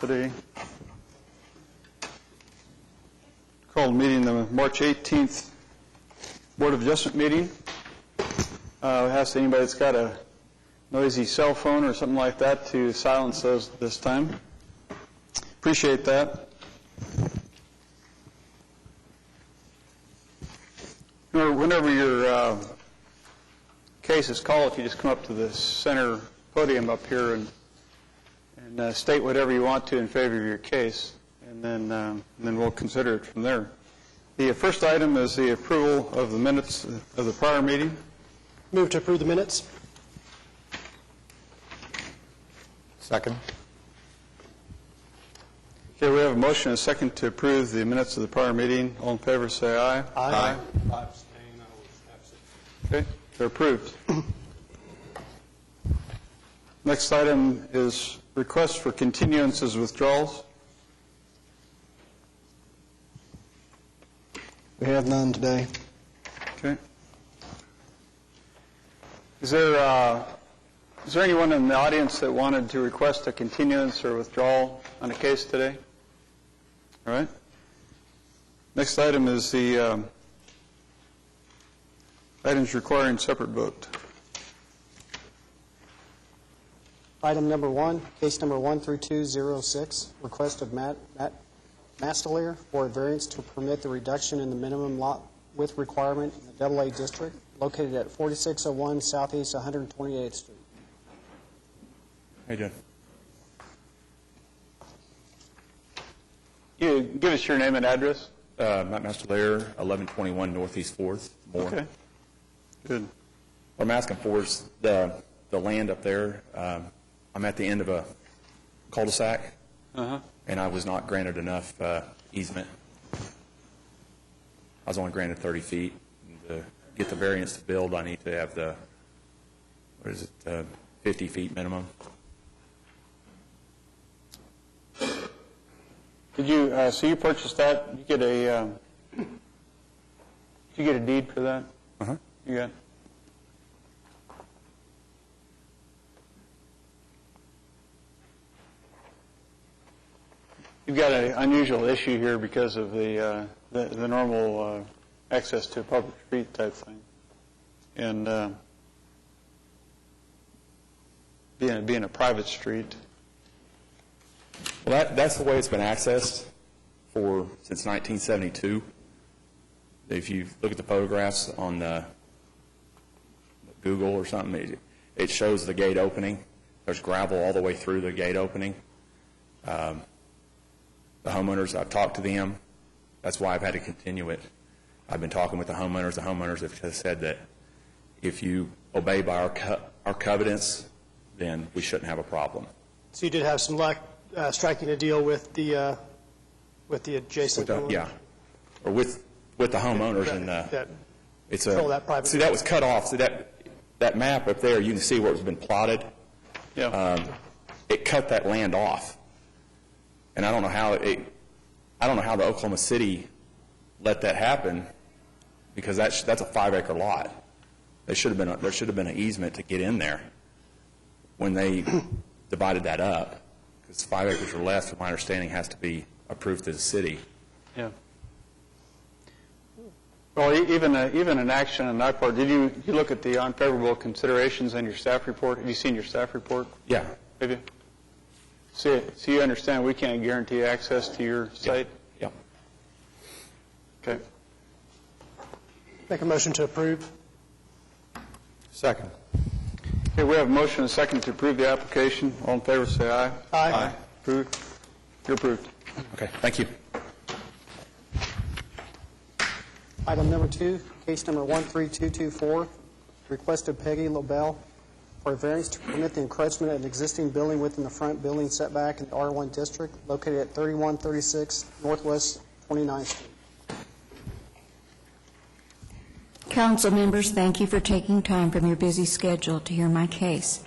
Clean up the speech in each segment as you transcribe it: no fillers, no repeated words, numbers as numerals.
today. Call meeting the March 18th Board of Adjustment meeting. Ask anybody that's got a noisy cell phone or something like that to silence those this time. Appreciate that. Whenever your case is called, if you just come up to the center podium up here and state whatever you want to in favor of your case, and then we'll consider it from there. The first item is the approval of the minutes of the prior meeting. Move to approve the minutes. Second. Okay, we have a motion and a second to approve the minutes of the prior meeting. All in favor, say aye. Aye. I abstain. I was absent. Okay, they're approved. Next item is request for continuances withdrawals. We have none today. Okay. Is there anyone in the audience that wanted to request a continuance or withdrawal on a case today? All right. Next item is the items requiring separate vote. Item number 1, case number 13206, request of Matt Mastelier for a variance to permit the reduction in the minimum lot width requirement in the AA district located at 4601 Southeast 128th Street. How you doing? You give us your name and address. Matt Mastelier, 1121 Northeast 4th, Moore. Okay. Good. What I'm asking for is the land up there. I'm at the end of a cul-de-sac, and I was not granted enough easement. I was only granted 30 feet. And to get the variance to build, I need to have the, 50 feet minimum. Did you? So you purchased that? You get a? Did you get a deed for that? You got. You've got an unusual issue here because of the normal access to a public street type thing, and being a private street. Well, that's the way it's been accessed since 1972. If you look at the photographs on Google or something, it shows the gate opening. There's gravel all the way through the gate opening. The homeowners, I've talked to them. That's why I've had to continue it. I've been talking with the homeowners. The homeowners have just said that if you obey by our covenants, then we shouldn't have a problem. So you did have some luck striking a deal with the adjacent homeowner? Yeah, or with the homeowners, and it's that private. See, that was cut off. See that map up there. You can see where it's been plotted. Yeah. It cut that land off, and I don't know how the Oklahoma City let that happen, because that's a 5-acre lot. There should have been an easement to get in there when they divided that up, because 5 acres or less, from my understanding, has to be approved to the city. Yeah. Well, even an action on that part. Did you look at the unfavorable considerations on your staff report? Have you seen your staff report? Yeah. Have you? So you understand we can't guarantee access to your site? Yeah. Okay. Make a motion to approve. Second. Okay, we have a motion and a second to approve the application. All in favor, say aye. Aye. Approved. You're approved. Okay, thank you. Item number 2, case number 13224, request of Peggy Lobel for a variance to permit the encroachment of an existing building within the front building setback in the R1 district located at 3136 Northwest 29th Street. Council members, thank you for taking time from your busy schedule to hear my case.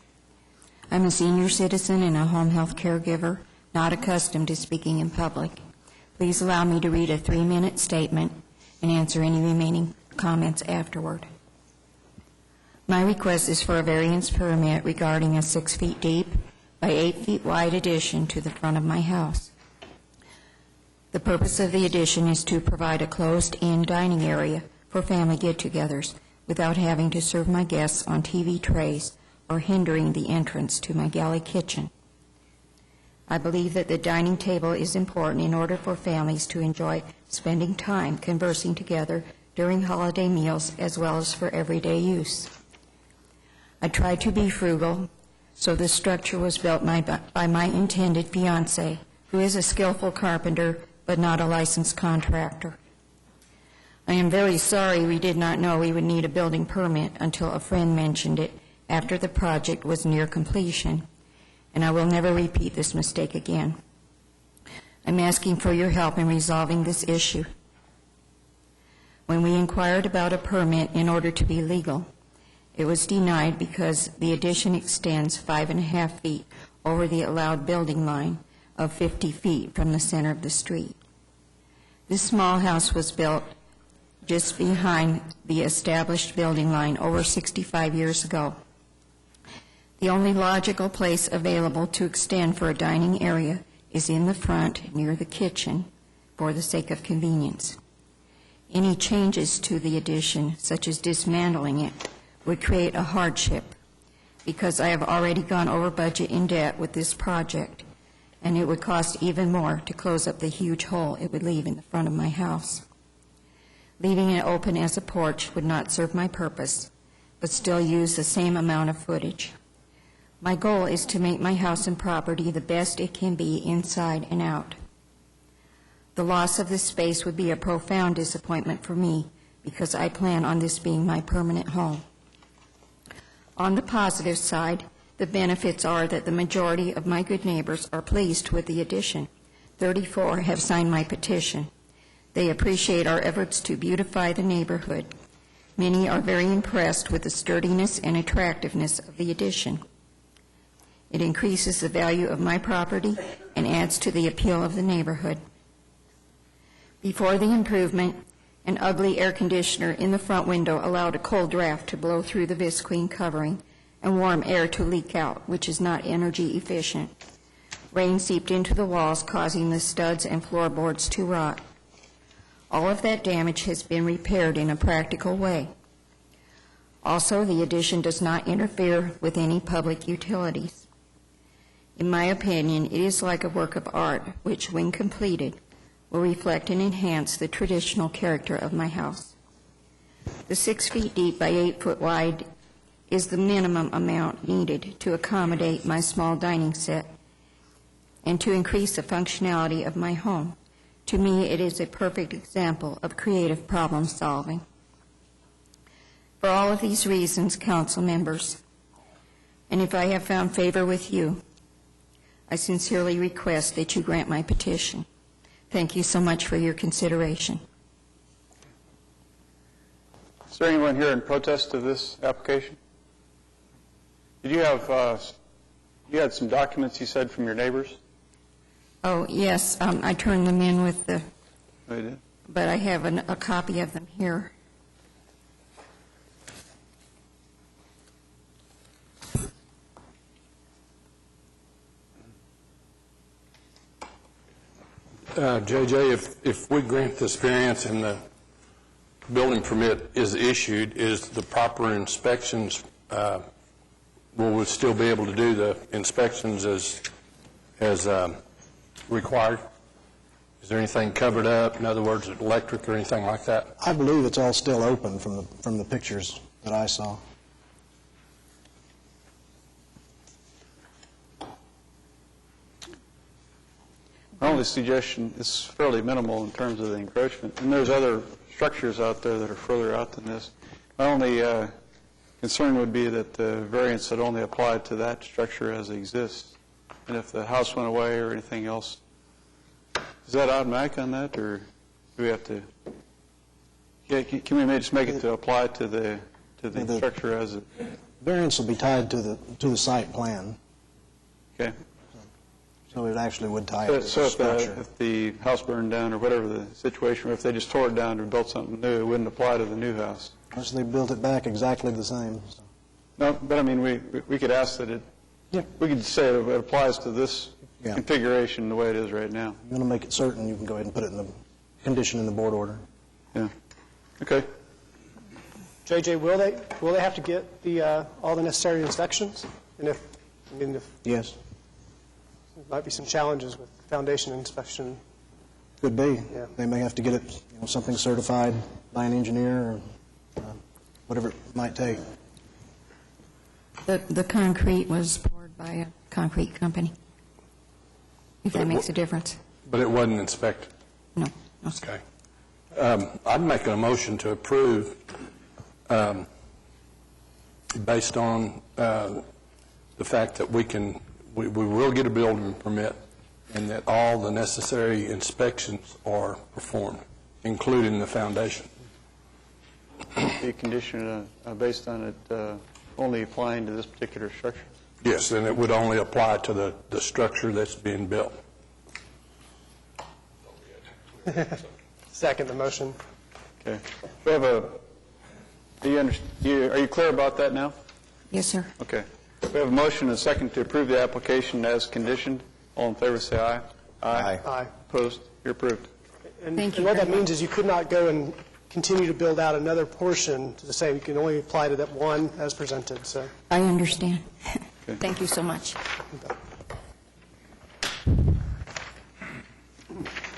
I'm a senior citizen and a home health caregiver, not accustomed to speaking in public. Please allow me to read a 3-minute statement and answer any remaining comments afterward. My request is for a variance permit regarding a 6 feet deep, by 8 feet wide addition to the front of my house. The purpose of the addition is to provide a closed-in dining area for family get-togethers without having to serve my guests on TV trays or hindering the entrance to my galley kitchen. I believe that the dining table is important in order for families to enjoy spending time conversing together during holiday meals as well as for everyday use. I tried to be frugal, so the structure was built by my intended fiancé, who is a skillful carpenter but not a licensed contractor. I am very sorry we did not know we would need a building permit until a friend mentioned it after the project was near completion, and I will never repeat this mistake again. I'm asking for your help in resolving this issue. When we inquired about a permit in order to be legal, it was denied because the addition extends 5.5 feet over the allowed building line of 50 feet from the center of the street. This small house was built just behind the established building line over 65 years ago. The only logical place available to extend for a dining area is in the front near the kitchen for the sake of convenience. Any changes to the addition, such as dismantling it, would create a hardship because I have already gone over budget in debt with this project, and it would cost even more to close up the huge hole it would leave in the front of my house. Leaving it open as a porch would not serve my purpose, but still use the same amount of footage. My goal is to make my house and property the best it can be inside and out. The loss of this space would be a profound disappointment for me because I plan on this being my permanent home. On the positive side, the benefits are that the majority of my good neighbors are pleased with the addition. 34 have signed my petition. They appreciate our efforts to beautify the neighborhood. Many are very impressed with the sturdiness and attractiveness of the addition. It increases the value of my property and adds to the appeal of the neighborhood. Before the improvement, an ugly air conditioner in the front window allowed a cold draft to blow through the visqueen covering and warm air to leak out, which is not energy efficient. Rain seeped into the walls, causing the studs and floorboards to rot. All of that damage has been repaired in a practical way. Also, the addition does not interfere with any public utilities. In my opinion, it is like a work of art, which, when completed, will reflect and enhance the traditional character of my house. The 6 feet deep by 8 foot wide is the minimum amount needed to accommodate my small dining set and to increase the functionality of my home. To me, it is a perfect example of creative problem solving. For all of these reasons, council members, and if I have found favor with you, I sincerely request that you grant my petition. Thank you so much for your consideration. Is there anyone here in protest of this application? Did you have, you had some documents you said from your neighbors? Oh, yes, I turned them in with the, Oh, you did? but I have a copy of them here. JJ, if we grant this variance and the building permit is issued, is the proper inspections, will we still be able to do the inspections as required? Is there anything covered up, in other words, electric or anything like that? I believe it's all still open from the pictures that I saw. My only suggestion is fairly minimal in terms of the encroachment, and there's other structures out there that are further out than this. My only concern would be that the variance would only apply to that structure as it exists, and if the house went away or anything else. Is that automatic on that, or do we have to? Yeah, can we maybe just make it to apply to the structure as it? Variance will be tied to the site plan, Okay. so it actually would tie it to So the if structure. if the house burned down or whatever the situation, or if they just tore it down and built something new, it wouldn't apply to the new house. Unless they built it back exactly the same. So. No, but I mean, we could ask that it Yeah. We could say it applies to this Yeah. configuration the way it is right now. You want to make it certain, you can go ahead and put it in the condition in the board order. Yeah. Okay. JJ, will they have to get the all the necessary inspections? And if Yes, there might be some challenges with foundation inspection. could be. Yeah. They may have to get it, something certified by an engineer or whatever it might take. The concrete was poured by a concrete company, if that makes a difference. But it wasn't inspected. No, no, sir. Okay. I'd make a motion to approve based on the fact that we will get a building permit and that all the necessary inspections are performed, including the foundation. The condition based on it only applying to this particular structure. Yes, and it would only apply to the structure that's being built. Second the motion. Okay. We have are you clear about that now? Yes, sir. Okay. We have a motion and a second to approve the application as conditioned. All in favor, say aye. Aye. Aye. Opposed? You're approved. Thank you And what that very means is you could not go and continue to build out another portion to the same. You can only apply to that one as presented, so. I understand. Thank you so much.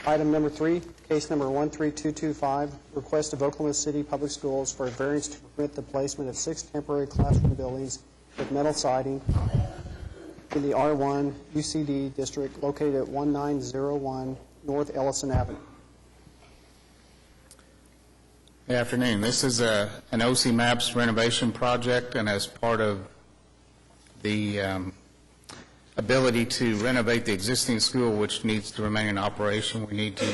Item number 3, case number 13225, request of Oklahoma City Public Schools for a variance to permit the placement of 6 temporary classroom buildings with metal siding in the R1 UCD district located at 1901 North Ellison Avenue. Good afternoon. This is an OC Maps renovation project, and as part of the ability to renovate the existing school, which needs to remain in operation, we need to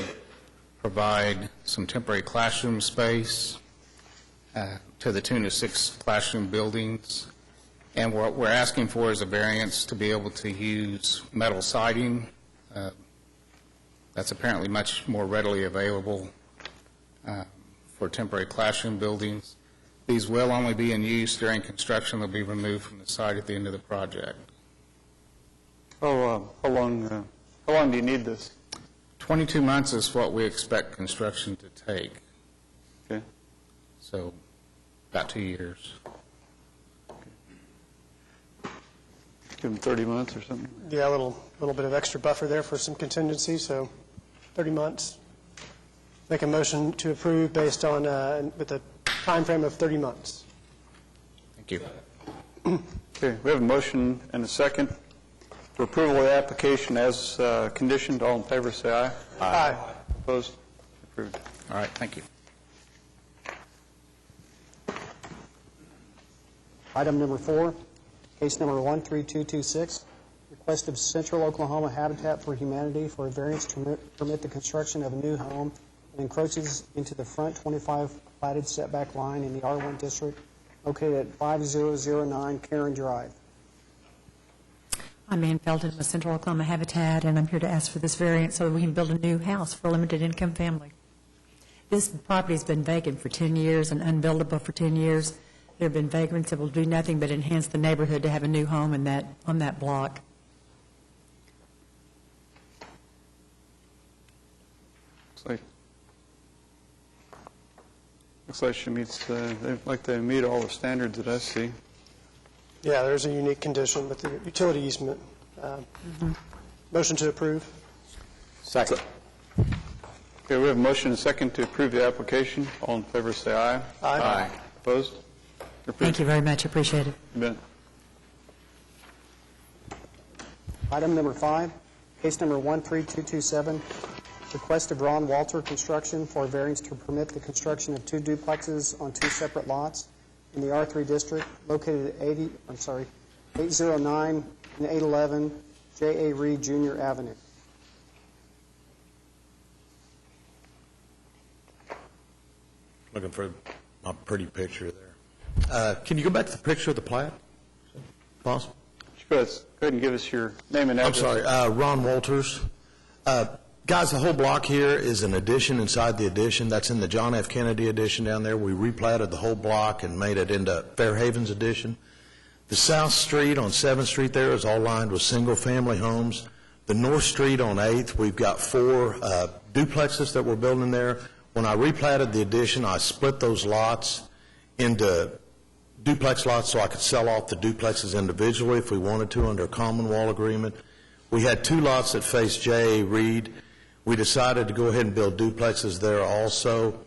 provide some temporary classroom space to the tune of 6 classroom buildings. And what we're asking for is a variance to be able to use metal siding. That's apparently much more readily available for temporary classroom buildings. These will only be in use during construction. They'll be removed from the site at the end of the project. How long do you need this? 22 months is what we expect construction to take, Okay. so about 2 years. Give them 30 months or something? Yeah, a little bit of extra buffer there for some contingency, so 30 months. Make a motion to approve based on, with a time frame of 30 months. Thank you. Okay, we have a motion and a second for approval of the application as conditioned. All in favor, say aye. Aye. Opposed? Approved. All right, thank you. Item number 4, case number 13226, request of Central Oklahoma Habitat for Humanity for a variance to permit the construction of a new home that encroaches into the front 25 platted setback line in the R1 district located at 5009 Karen Drive. I'm Ann Felton with Central Oklahoma Habitat, and I'm here to ask for this variance so that we can build a new house for a limited-income family. This property's been vacant for 10 years and unbuildable for 10 years. There have been vagrants that will do nothing but enhance the neighborhood to have a new home on that block. Looks like she meets, they meet all the standards that I see. Yeah, there's a unique condition with the utility easement. Motion to approve. Second. Okay, we have a motion and a second to approve the application. All in favor, say aye. Aye. Opposed? You're approved. Thank you very much. Appreciate it. You bet. Item number 5, case number 13227, request of Ron Walter Construction for a variance to permit the construction of 2 duplexes on 2 separate lots in the R3 district located at 809 and 811 J.A. Reed Jr. Avenue. Looking for my pretty picture there. Can you go back to the picture of the plat? Possible? Go ahead and give us your name and I'm address. sorry, Ron Walters. Guys, the whole block here is an addition inside the addition. That's in the John F. Kennedy addition down there. We replatted the whole block and made it into Fairhaven's addition. The South Street on 7th Street there is all lined with single-family homes. The North Street on 8th, we've got 4 duplexes that we're building there. When I replatted the addition, I split those lots into duplex lots so I could sell off the duplexes individually if we wanted to under a common wall agreement. We had 2 lots that faced J.A. Reed. We decided to go ahead and build duplexes there also.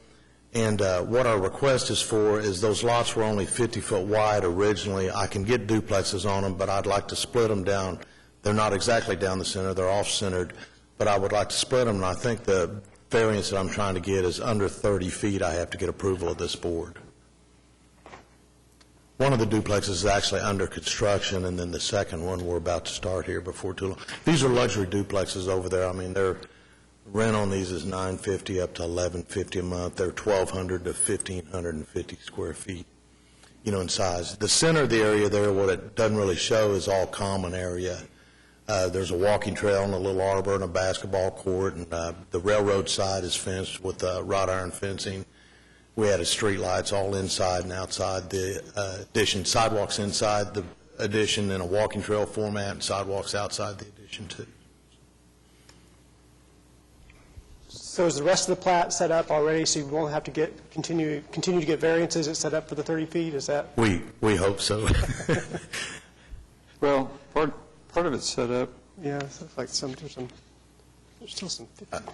And what our request is for is those lots were only 50 foot wide originally. I can get duplexes on them, but I'd like to split them down. They're not exactly down the center, they're off-centered, but I would like to split them, and I think the variance that I'm trying to get is under 30 feet. I have to get approval of this board. One of the duplexes is actually under construction, and then the second one we're about to start here before too long. These are luxury duplexes over there. I mean, their rent on these is $950 up to $1,150 a month. They're 1,200 to 1,550 square feet, you know, in size. The center of the area there, what it doesn't really show is all common area. There's a walking trail and a little arbor and a basketball court, and the railroad side is fenced with wrought iron fencing. We added street lights all inside and outside the addition, sidewalks inside the addition in a walking trail format, and sidewalks outside the addition too. So is the rest of the plat set up already, so you won't have to continue to get variances? It's set up for the 30 feet, is that? We hope so. Well, part of it's set up. Yeah, it looks like there's still some.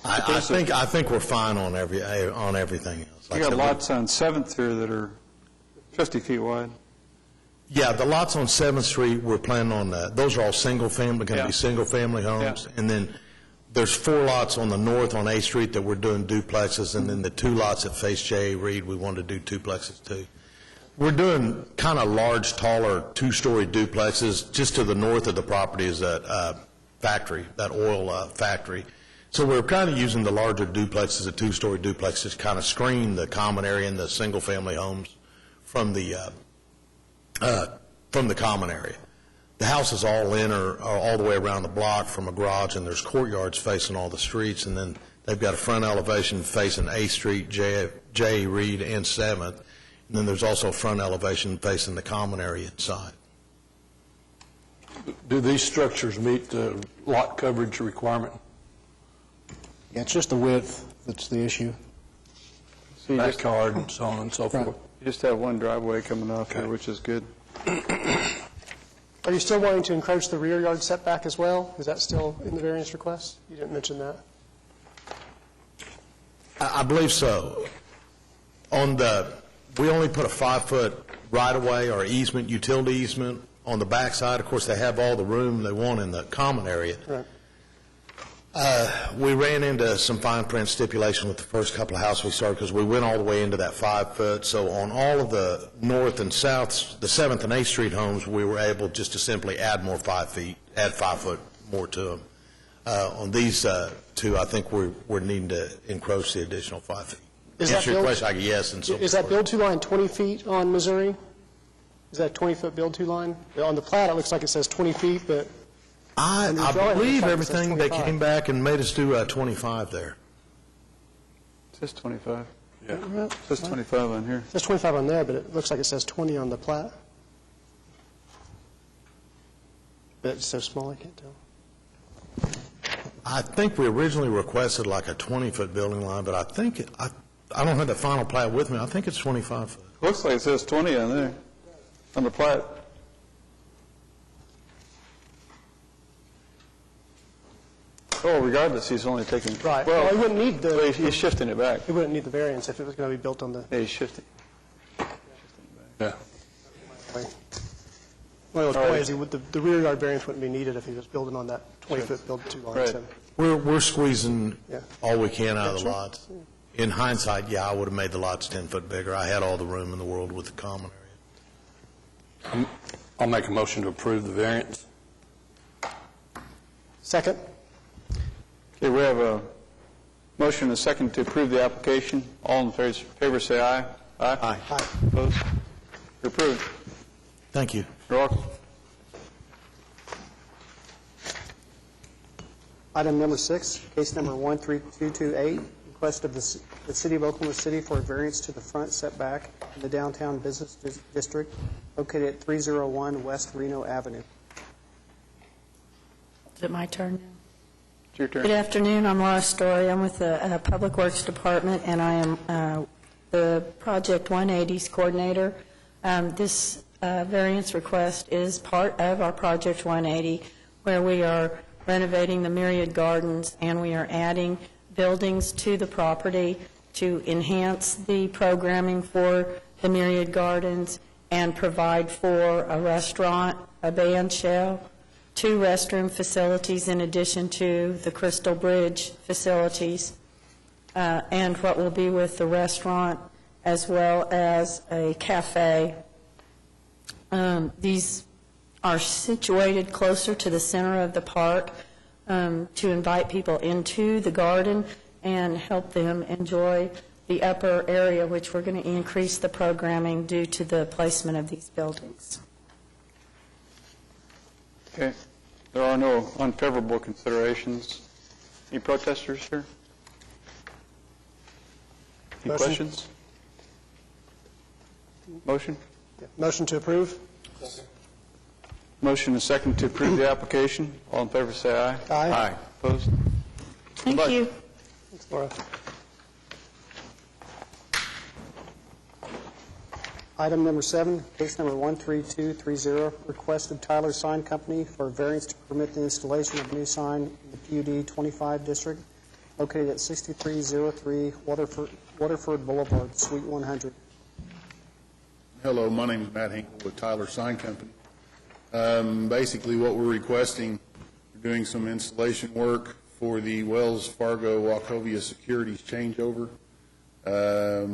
I think we're fine on everything else. You got lots on 7th here that are 50 feet wide. Yeah, the lots on 7th Street, we're planning on that. Those are all single-family, going to be single-family homes. Yeah. And then there's 4 lots on the north on 8th Street that we're doing duplexes, and then the 2 lots that face J.A. Reed, we want to do duplexes too. We're doing kind of large, taller, 2-story duplexes. Just to the north of the property is that factory, that oil factory. So we're kind of using the larger duplexes, the 2-story duplexes, to kind of screen the common area and the single-family homes from the common area. The houses all in are all the way around the block from a garage, and there's courtyards facing all the streets, and then they've got a front elevation facing 8th Street, J.A. Reed, and 7th, and then there's also a front elevation facing the common area inside. Do these structures meet the lot coverage requirement? Yeah, it's just the width that's the issue. So you just, Backyard and so on and so forth. you just have one driveway coming off here, which is good. Are you still wanting to encroach the rear yard setback as well? Is that still in the variance request? You didn't mention that. I believe so. We only put a 5-foot right-of-way or easement, utility easement on the backside. Of course, they have all the room they want in the common area. Right. We ran into some fine print stipulation with the first couple of houses we started because we went all the way into that 5-foot. So on all of the north and south, the 7th and 8th Street homes, we were able just to simply add more 5 feet, add 5 foot more to them. On these 2, I think we're needing to encroach the additional 5 feet. Answer your question, I guess, yes, and so Is that build-to line 20 feet on Missouri? Is that 20-foot build-to line? On the plat, it looks like it says 20 feet, but I believe everything, they came back and made us do 25 there. It says 25. Yeah. It says 25 on here. it says 25 on there, but it looks like it says 20 on the plat. But it's so small, I can't tell. I think we originally requested like a 20-foot building line, but I think, I don't have the final plat with me. I think it's 25 foot. Looks like it says 20 on there, on the plat. Oh, regardless, he's only taking... Right. Well, he wouldn't need Well, the, he's shifting it back. he wouldn't need the variance if it was going to be built on the Yeah, he's shifting. Yeah. way. Well, the point is, the rear yard variance wouldn't be needed if he was building on that 20-foot build-to line. Right. So, We're squeezing Yeah. all we can out of the Sure. lots. In hindsight, yeah, I would have made the lots 10 foot bigger. I had all the room in the world with the common area. I'll make a motion to approve the variance. Second? Okay, we have a motion and a second to approve the application. All in favor say aye. Aye. Aye. Opposed? You're approved. Thank you. You're welcome. Item number 6, case number 13228, request of the City of Oklahoma City for a variance to the front setback in the downtown business district located at 301 West Reno Avenue. Is it my turn now? It's your turn. Good afternoon. I'm Laura Story. I'm with the Public Works Department, and I am the Project 180's coordinator. This variance request is part of our Project 180, where we are renovating the Myriad Gardens, and we are adding buildings to the property to enhance the programming for the Myriad Gardens and provide for a restaurant, a band shell, 2 restroom facilities in addition to the Crystal Bridge facilities, and what will be with the restaurant, as well as a cafe. These are situated closer to the center of the park to invite people into the garden and help them enjoy the upper area, which we're going to increase the programming due to the placement of these buildings. Okay. There are no unfavorable considerations. Any protesters here? Any Motion. questions? Motion? Motion to approve? Motion and second to approve the application. All in favor, say aye. Aye. Opposed? Thank Goodbye. you. Thanks, Laura. Item number 7, case number 13230, request of Tyler Sign Company for a variance to permit the installation of a new sign in the PUD 25 district located at 6303 Waterford Boulevard, Suite 100. Hello, my name is Matt Hinkle with Tyler Sign Company. Basically, what we're requesting, we're doing some installation work for the Wells Fargo Wachovia Securities changeover.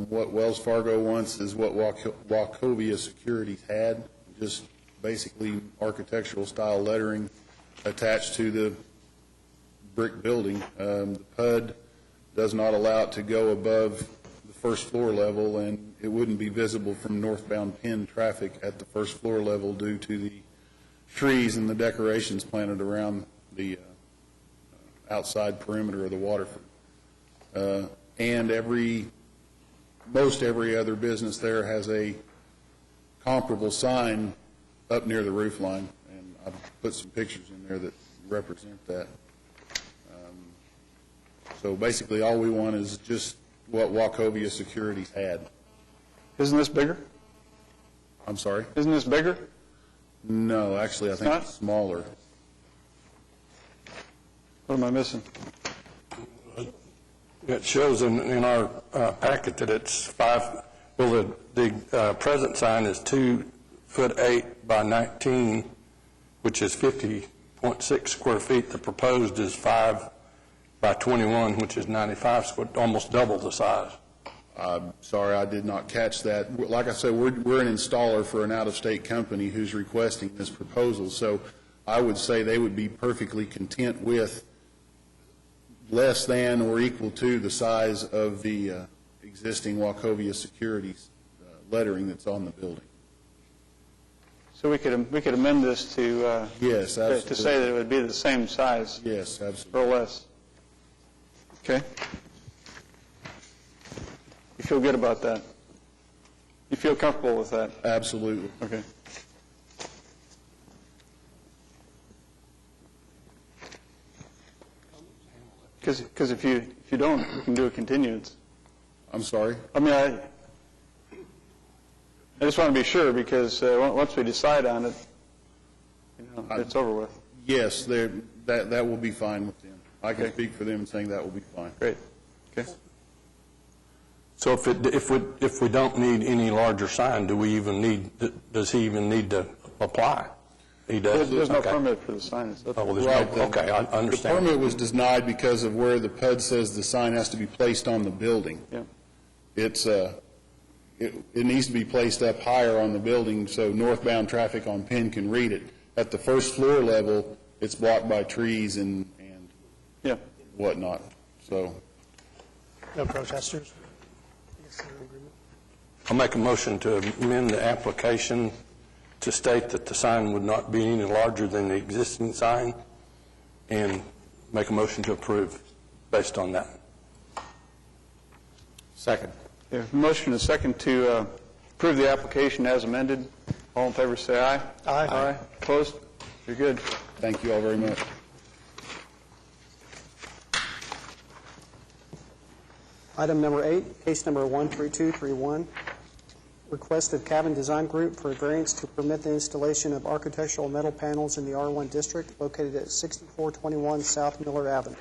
What Wells Fargo wants is what Wachovia Securities had, just basically architectural style lettering attached to the brick building. The PUD does not allow it to go above the first floor level, and it wouldn't be visible from northbound Penn traffic at the first floor level due to the trees and the decorations planted around the outside perimeter of the Waterford. And most every other business there has a comparable sign up near the roof line, and I've put some pictures in there that represent that. So basically, all we want is just what Wachovia Securities had. Isn't this bigger? I'm sorry? Isn't this bigger? No, actually, I think not? it's smaller. What am I missing? It shows in our packet that it's 5, well, the present sign is 2'8" by 19, which is 50.6 square feet. The proposed is 5 by 21, which is 95 square, almost double the size. I'm sorry, I did not catch that. Like I said, we're an installer for an out-of-state company who's requesting this proposal, so I would say they would be perfectly content with less than or equal to the size of the existing Wachovia Securities lettering that's on the building. So we could amend this to Yes, absolutely. to say that it would be the same size Yes, absolutely. or less. Okay? You feel good about that? You feel comfortable with that? Absolutely. Okay. Because if you don't, we can do a continuance. I'm sorry? I mean, I just want to be sure, because once we decide on it, it's over with. Yes, that will be fine with them. I can speak for them saying that will be fine. Great. Okay. So if we don't need any larger sign, does he even need to apply? He does? There's no Okay. permit for the sign. Oh, well, there's Right, no, okay, I The understand. permit was denied because of where the PUD says the sign has to be placed on the building. Yeah. It needs to be placed up higher on the building so northbound traffic on Penn can read it. At the first floor level, it's blocked by trees and Yeah. whatnot. So No protesters? I'll make a motion to amend the application to state that the sign would not be any larger than the existing sign, and make a motion to approve based on that. Second. Motion and second to approve the application as amended. All in favor, say aye. Aye. Aye. Opposed? You're good. Thank you all very much. Item number 8, case number 13231, request of Cabin Design Group for a variance to permit the installation of architectural metal panels in the R1 district located at 6421 South Miller Avenue.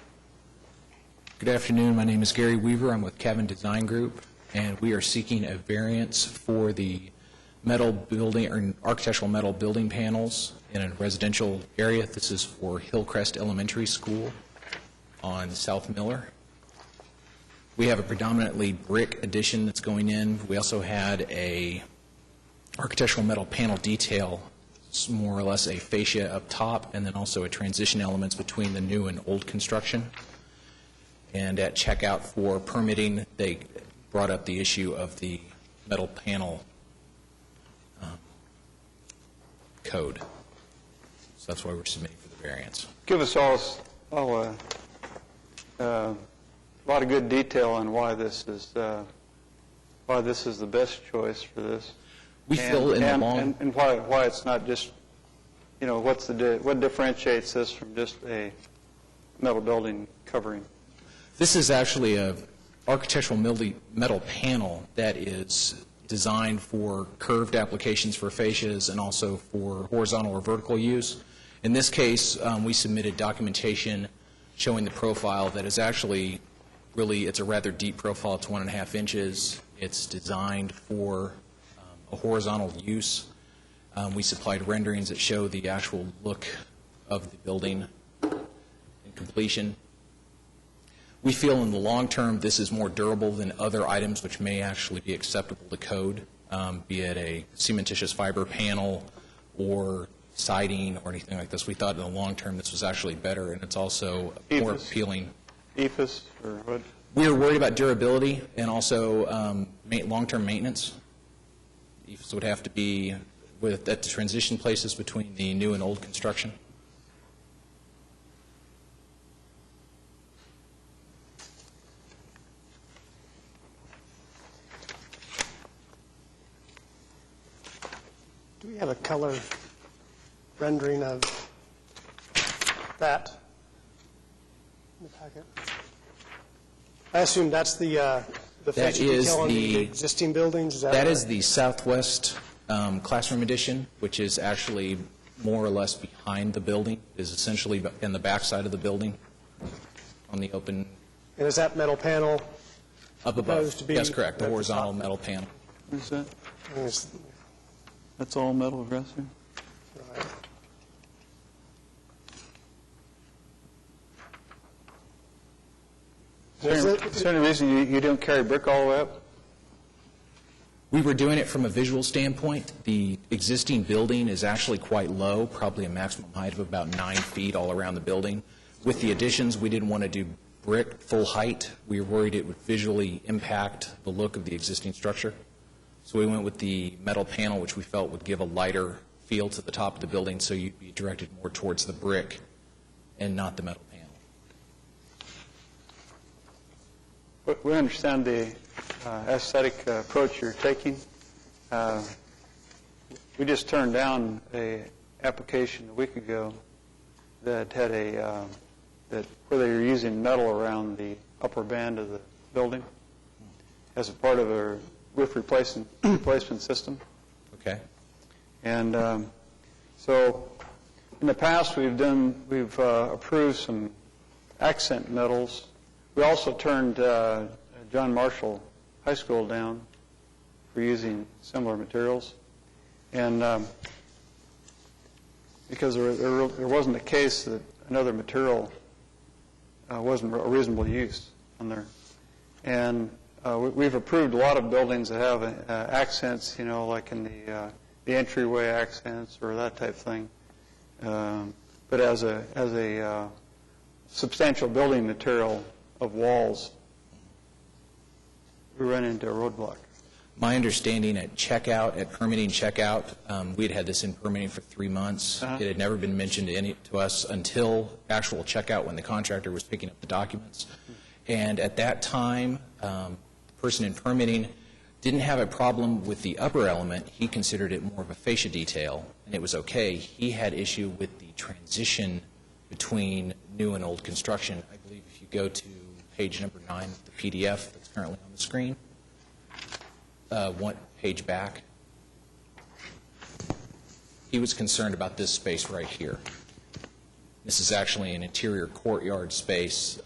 Good afternoon. My name is Gary Weaver. I'm with Cabin Design Group, and we are seeking a variance for the metal building or architectural metal building panels in a residential area. This is for Hillcrest Elementary School on South Miller. We have a predominantly brick addition that's going in. We also had a architectural metal panel detail, more or less a fascia up top, and then also a transition elements between the new and old construction. And at checkout for permitting, they brought up the issue of the metal panel code. So that's why we're submitting for the variance. Give us all a lot of good detail on why this is the best choice for this. We feel in the long and why it's not just, what differentiates this from just a metal building covering? This is actually a architectural metal panel that is designed for curved applications for fascias and also for horizontal or vertical use. In this case, we submitted documentation showing the profile that is actually it's a rather deep profile. It's 1.5 inches. It's designed for a horizontal use. We supplied renderings that show the actual look of the building in completion. We feel in the long term this is more durable than other items which may actually be acceptable to code, be it a cementitious fiber panel or siding or anything like this. We thought in the long term this was actually better, and it's also more appealing. EIFS or what? We were worried about durability and also long-term maintenance. EIFS would have to be at the transition places between the new and old construction. Do we have a color rendering of that in the packet? I assume that's the fascia detail on the existing buildings? Is that is the Southwest Classroom Edition, which is actually more or less behind the building. It is essentially in the back side of the building on the open. And is that metal panel up above? That's correct, the horizontal metal panel. What is that? That's all metal aggressive? Right. Is there any reason you don't carry brick all the way up? We were doing it from a visual standpoint. The existing building is actually quite low, probably a maximum height of about 9 feet all around the building. With the additions, we didn't want to do brick full height. We were worried it would visually impact the look of the existing structure. So we went with the metal panel, which we felt would give a lighter feel to the top of the building, so you'd be directed more towards the brick and not the metal panel. We understand the aesthetic approach you're taking. We just turned down an application a week ago that had where they were using metal around the upper band of the building as a part of a roof replacement system. Okay. And so in the past we've approved some accent metals. We also turned John Marshall High School down for using similar materials, and because there wasn't a case that another material wasn't a reasonable use on there. And we've approved a lot of buildings that have accents, like in the entryway accents or that type of thing. But as a substantial building material of walls, we run into a roadblock. My understanding at permitting checkout, we had this in permitting for 3 months. It had never been mentioned to us until actual checkout when the contractor was picking up the documents. And at that time, the person in permitting Didn't have a problem with the upper element. He considered it more of a fascia detail, and it was okay. He had issue with the transition between new and old construction. I believe if you go to page number 9 of the PDF that's currently on the screen, one page back, he was concerned about this space right here. This is actually an interior courtyard space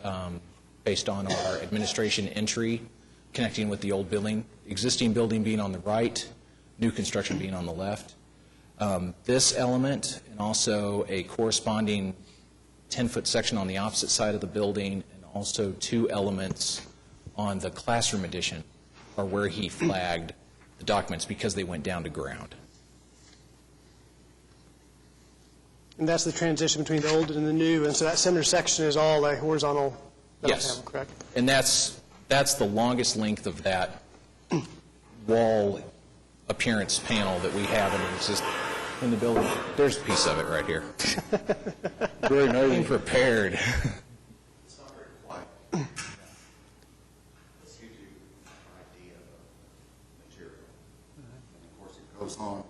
based on our administration entry connecting with the old building, existing building being on the right, new construction being on the left. This element and also a corresponding 10-foot section on the opposite side of the building, and also 2 elements on the classroom addition are where he flagged the documents because they went down to ground. And that's the transition between the old and the new, and so that center section is all a horizontal metal Yes. panel, correct? And that's the longest length of that wall appearance panel that we have in the building. There's a piece of it right here. Very nice. Being prepared. It's not very quiet. This gives you an idea of material. And of course, it goes on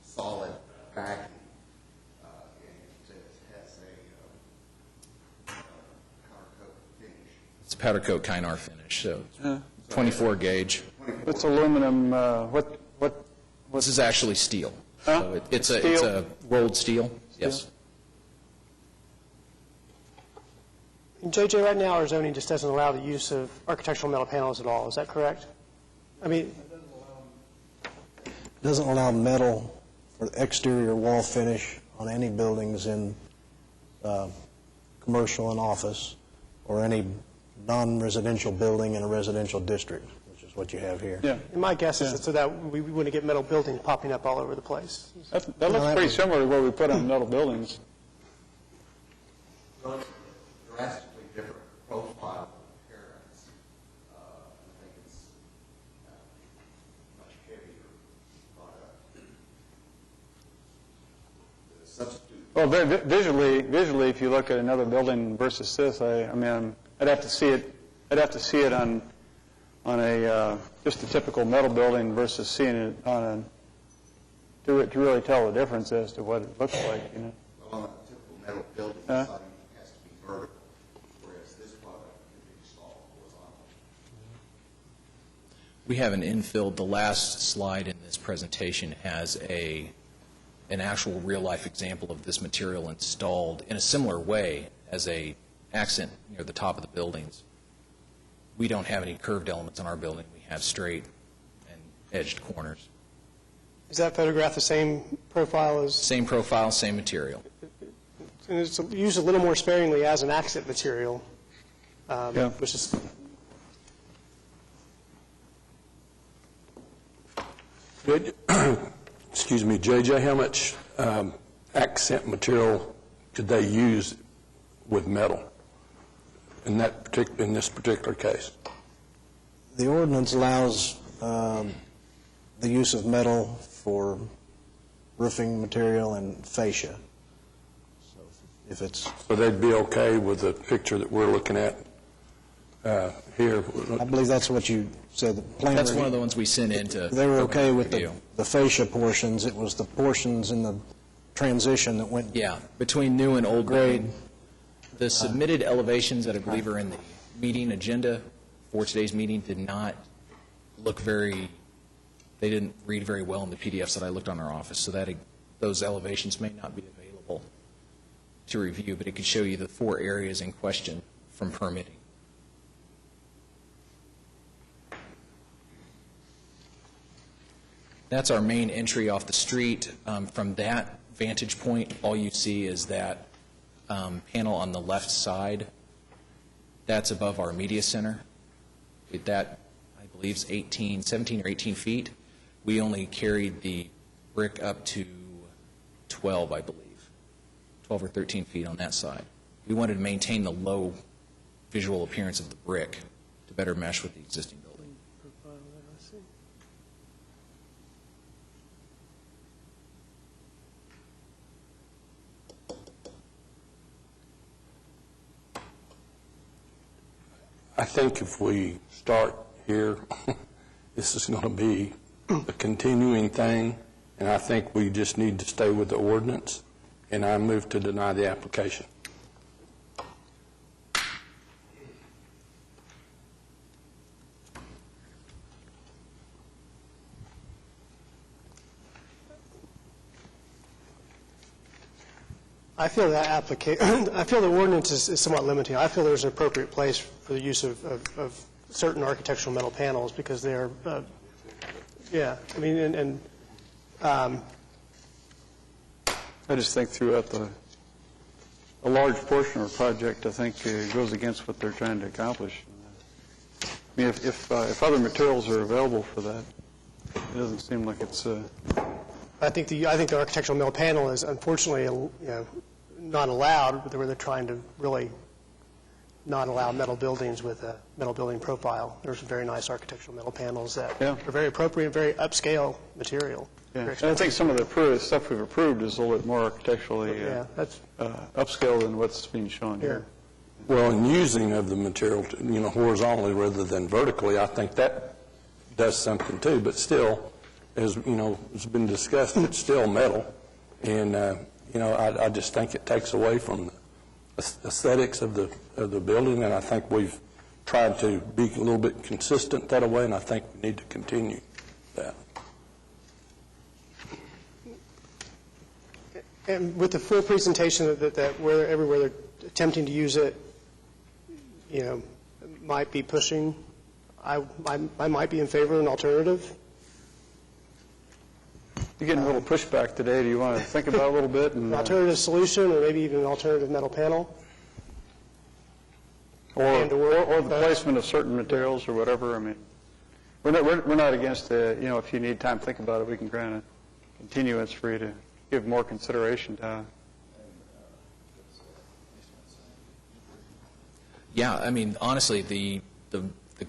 solid backing. And it has a powder coat finish. It's a powder coat Kynar finish, so 24 gauge. It's aluminum, This is actually steel. Huh? So it's Steel? a rolled steel. Yes. And JJ, right now, our zoning just doesn't allow the use of architectural metal panels at all, is that correct? I mean, It doesn't allow metal for exterior wall finish on any buildings in commercial and office, or any non-residential building in a residential district, which is what you have here. yeah. and my guess is that so that we wouldn't get metal buildings popping up all over the place. That looks pretty similar to what we put on metal buildings. So it's a drastically different profile of appearance. I think it's much heavier product. The substitute. Well, visually, if you look at another building versus this, I mean, I'd have to see it. I'd have to see it on a just a typical metal building versus seeing it on a to really tell the difference as to what it looks like. You know. Well, on a typical metal building, the siding has to be vertical, whereas this product can be installed horizontally. We haven't infilled. The last slide in this presentation has an actual real-life example of this material installed in a similar way as a accent near the top of the buildings. We don't have any curved elements in our building. We have straight and edged corners. Is that photograph the same profile as, Same profile, same material. and it's used a little more sparingly as an accent material, Yeah. which is, Excuse me, JJ, how much accent material could they use with metal in this particular case? The ordinance allows the use of metal for roofing material and fascia. So if it's, So they'd be okay with the picture that we're looking at here? I believe that's what you said, the plan. That's one of the ones we sent in to. They were okay with review. the fascia portions. It was the portions in the transition that went. Yeah, between new and old Grade. building. The submitted elevations that I believe are in the meeting agenda for today's meeting did not look they didn't read very well in the PDFs that I looked on our office, so that those elevations may not be available to review, but it could show you the 4 areas in question from permitting. That's our main entry off the street. From that vantage point, all you see is that panel on the left side. That's above our media center. That, I believe, is 17 or 18 feet. We only carried the brick up to 12, I believe, 12 or 13 feet on that side. We wanted to maintain the low visual appearance of the brick to better mesh with the existing building. I think if we start here, this is going to be a continuing thing, and I think we just need to stay with the ordinance, and I move to deny the application. I feel that I feel the ordinance is somewhat limiting. I feel there's an appropriate place for the use of certain architectural metal panels because they are, yeah, I mean, I just think throughout a large portion of the project, I think goes against what they're trying to accomplish. I mean, if other materials are available for that, it doesn't seem like it's. I think the architectural metal panel is unfortunately, not allowed, where they're trying to really not allow metal buildings with a metal building profile. There's some very nice architectural metal panels that are very appropriate, very upscale material. Yeah. And I think some of the stuff we've approved is a little bit more architecturally upscale than what's being shown here. Well, in using of the material, horizontally rather than vertically, I think that does something too. But still, as it's been discussed, it's still metal, and I just think it takes away from the aesthetics of the building, and I think we've tried to be a little bit consistent that way, and I think we need to continue that. And with the full presentation that everywhere they're attempting to use it, might be pushing, I might be in favor of an alternative. You're getting a little pushback today. Do you want to think about it a little bit? An alternative solution, or maybe even an alternative metal panel? Or the placement of certain materials or whatever. I mean, we're not against the, if you need time to think about it, we can grant a continuance for you to give more consideration to. Yeah, I mean, honestly, the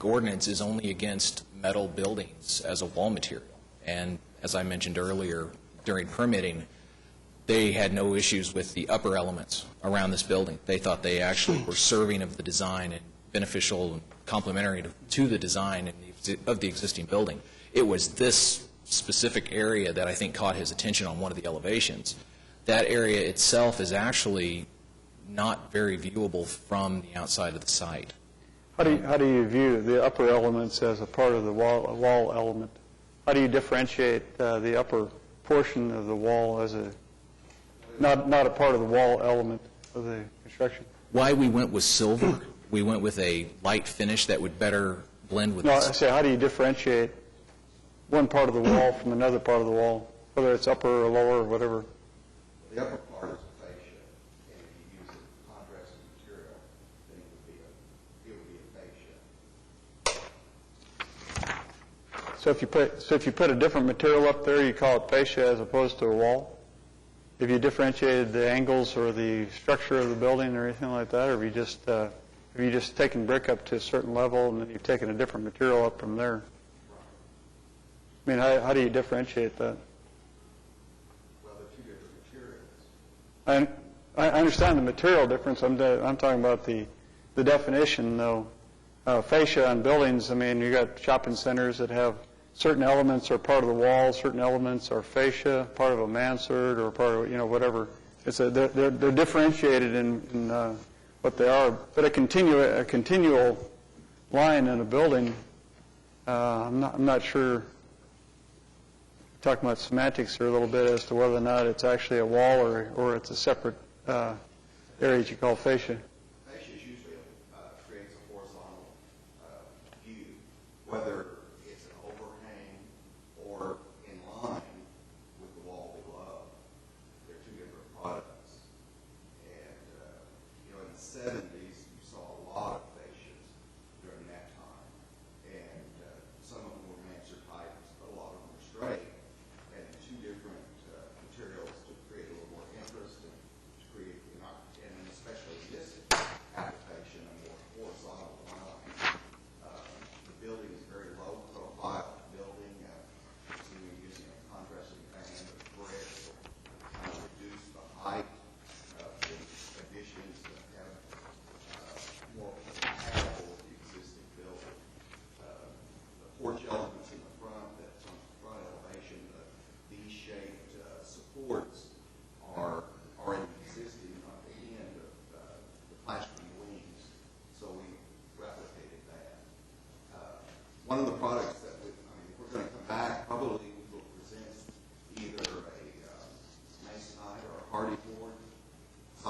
ordinance is only against metal buildings as a wall material. And as I mentioned earlier, during permitting, they had no issues with the upper elements around this building. They thought they actually were serving of the design and beneficial and complementary to the design of the existing building. It was this specific area that I think caught his attention on one of the elevations. That area itself is actually not very viewable from the outside of the site. How do you view the upper elements as a part of the wall element? How do you differentiate the upper portion of the wall as not a part of the wall element of the construction? Why we went with silver, we went with a light finish that would better blend with I say, how do you differentiate one part of the wall from another part of the wall, whether it's upper or lower or whatever? The upper part is a fascia, and if you use a contrasting material, then it would be a fascia. So if you put a different material up there, you call it fascia as opposed to a wall? Have you differentiated the angles or the structure of the building or anything like that, or have you just taken brick up to a certain level and then you've taken a different material up from there? I mean, how do you differentiate that? Well, they're two different materials. I understand the material difference. I'm talking about the definition, though. Fascia on buildings, I mean, you got shopping centers that have certain elements are part of the wall, certain elements are fascia, part of a mansard or part of, whatever. They're differentiated in what they are. But a continual line in a building, I'm not sure. Talking about semantics here a little bit as to whether or not it's actually a wall or it's a separate area that you call fascia. Fascia usually creates a horizontal view, whether it's an overhang or in line with the wall below. They're two different products. And, in the 70s, you saw a lot of fascias during that time. And some of them were mansard types, but a lot of them were straight. And two different materials to create a little more interest and to create, and especially this application, a more horizontal line. The building is very low profile building. So we're using a contrasting band of brick to reduce the height of the additions that have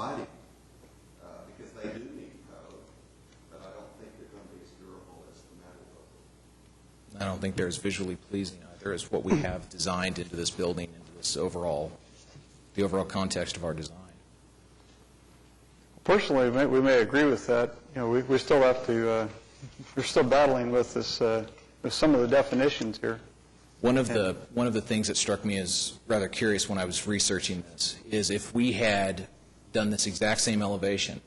siding, because they do need code, but I don't think they're going to be as durable as the metal will. I don't think they're as visually pleasing either as what we have designed into this building, into this overall, the overall context of our design. Personally, we may agree with that. You know, we still have to, we're still battling with this, with some of the definitions here. One of the things that struck me as rather curious when I was researching this is if we had done this exact same elevation,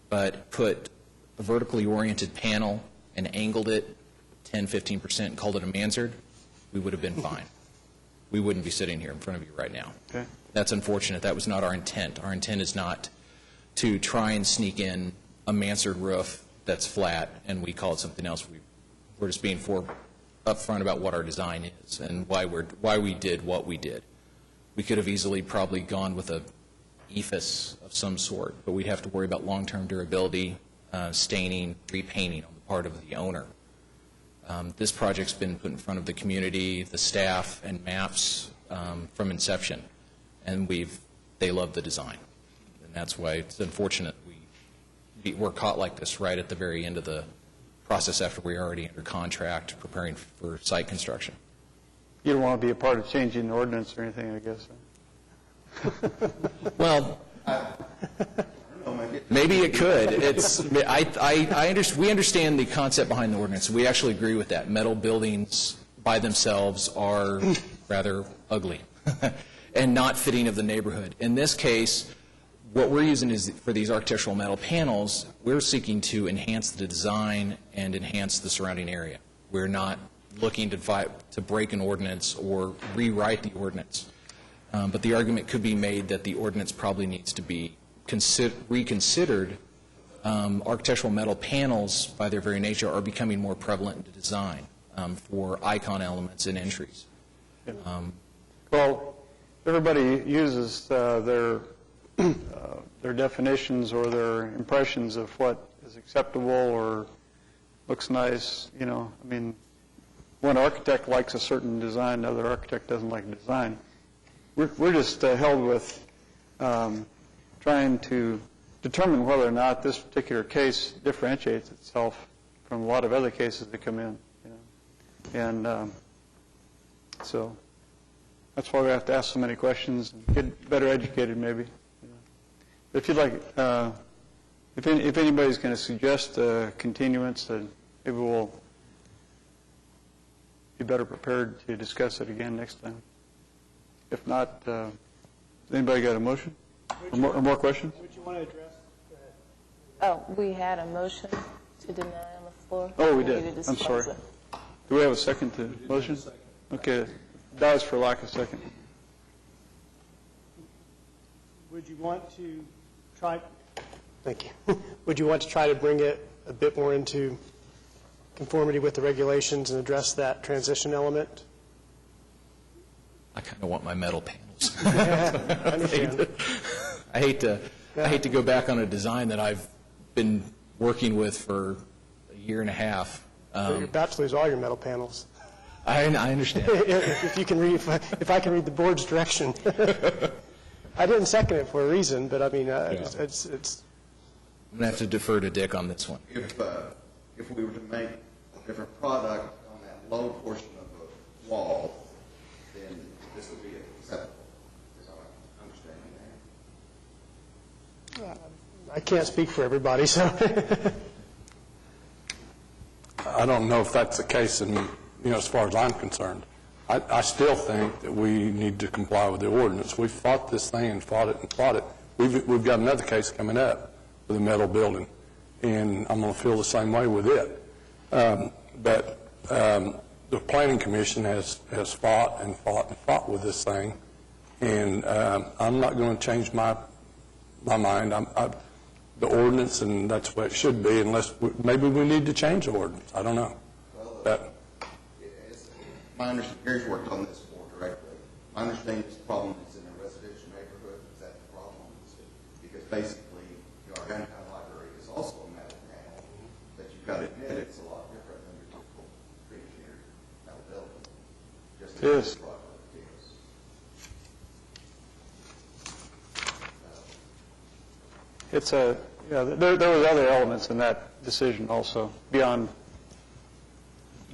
but put a vertically oriented panel and angled it 10-15% and called it a mansard, we would have been fine. We wouldn't be sitting here in front of you right now. Okay. That's unfortunate. That was not our intent. Our intent is not to try and sneak in a mansard roof that's flat and we call it something else. We're just being upfront about what our design is and why we did what we did. We could have easily probably gone with a ephes of some sort, but we'd have to worry about long-term durability, staining, repainting on the part of the owner. This project's been put in front of the community, the staff, and MAPS from inception, and they love the design. And that's why it's unfortunate we're caught like this right at the very end of the process after we're already under contract preparing for site construction. You don't want to be a part of changing the ordinance or anything, I guess. Well, maybe it could. We understand the concept behind the ordinance. We actually agree with that. Metal buildings by themselves are rather ugly and not fitting of the neighborhood. In this case, what we're using is for these architectural metal panels, we're seeking to enhance the design and enhance the surrounding area. We're not looking to break an ordinance or rewrite the ordinance. But the argument could be made that the ordinance probably needs to be reconsidered. Architectural metal panels, by their very nature, are becoming more prevalent in the design for icon elements and entries. Well, everybody uses their definitions or their impressions of what is acceptable or looks nice. You know, I mean, one architect likes a certain design, another architect doesn't like a design. We're just held with trying to determine whether or not this particular case differentiates itself from a lot of other cases that come in. You know? And so that's why we have to ask so many questions and get better educated, maybe. You know? If you'd like, if anybody's going to suggest a continuance, then maybe we'll be better prepared to discuss it again next time. If not, has anybody got a motion or more questions? Would you want to address? Oh, we had a motion to deny on the floor. Oh, we did. I'm sorry. Do we have a second to motion? Okay. Dies for lack of second. Would you want to try? Thank you. Would you want to try to bring it a bit more into conformity with the regulations and address that transition element? I kind of want my metal panels. Yeah, I understand. I hate to go back on a design that I've been working with for a year and a half. You're about to lose all your metal panels. I understand. If you can read, if I can read the board's direction. I didn't second it for a reason, but I mean, it's. I'm going to have to defer to Dick on this one. If we were to make a different product on that low portion of the wall, then this would be acceptable. Is how I'm understanding that. I can't speak for everybody, so. I don't know if that's the case, as far as I'm concerned. I still think that we need to comply with the ordinance. We've fought this thing and fought it. We've got another case coming up with a metal building, and I'm going to feel the same way with it. But the Planning Commission has fought and fought and fought with this thing, and I'm not going to change my mind. The ordinance, and that's what it should be, unless maybe we need to change the ordinance. I don't know. My understanding, Gary's worked on this more directly. My understanding is the problem is in a residential neighborhood. Is that the problem? Because basically, our downtown library is also a metal panel, but you've got to admit it's a lot different than your typical pre-engineered metal building. Just Yes. it's a, there was other elements in that decision also, beyond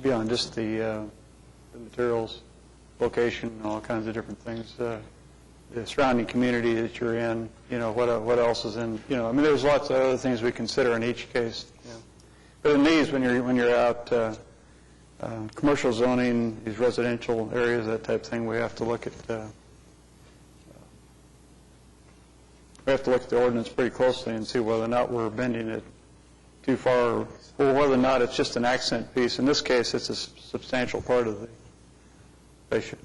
just the materials, location, and all kinds of different things. The surrounding community that you're in, what else is in, I mean, there's lots of other things we consider in each case. But in these, when you're out, commercial zoning, these residential areas, that type of thing, we have to look at the ordinance pretty closely and see whether or not we're bending it too far, or whether or not it's just an accent piece. In this case, it's a substantial part of the fascia.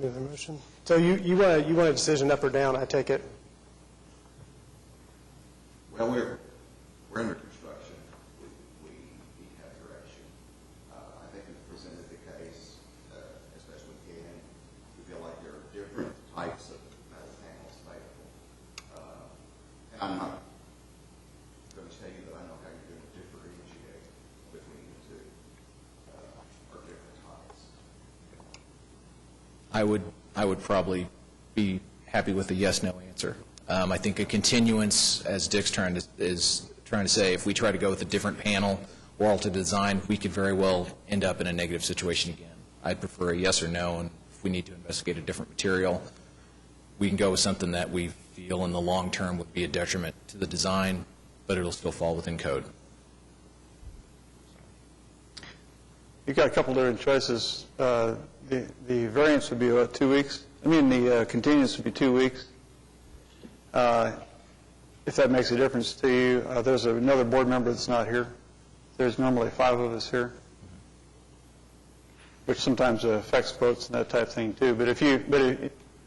Another motion. So you want a decision up or down, I take it? Well, we're under construction. We need to have direction. I think we've presented the case as best we can. We feel like there are different types of metal panels available. And I'm not going to tell you that I know how you're going to differentiate between the two or different types. I would probably be happy with a yes/no answer. I think a continuance, as Dick's is trying to say, if we try to go with a different panel or alter design, we could very well end up in a negative situation again. I'd prefer a yes or no, and if we need to investigate a different material, we can go with something that we feel in the long term would be a detriment to the design, but it'll still fall within code. You've got a couple different choices. The variance would be about 2 weeks. The continuance would be 2 weeks. If that makes a difference to you, there's another board member that's not here. There's normally 5 of us here, which sometimes affects votes and that type of thing too. But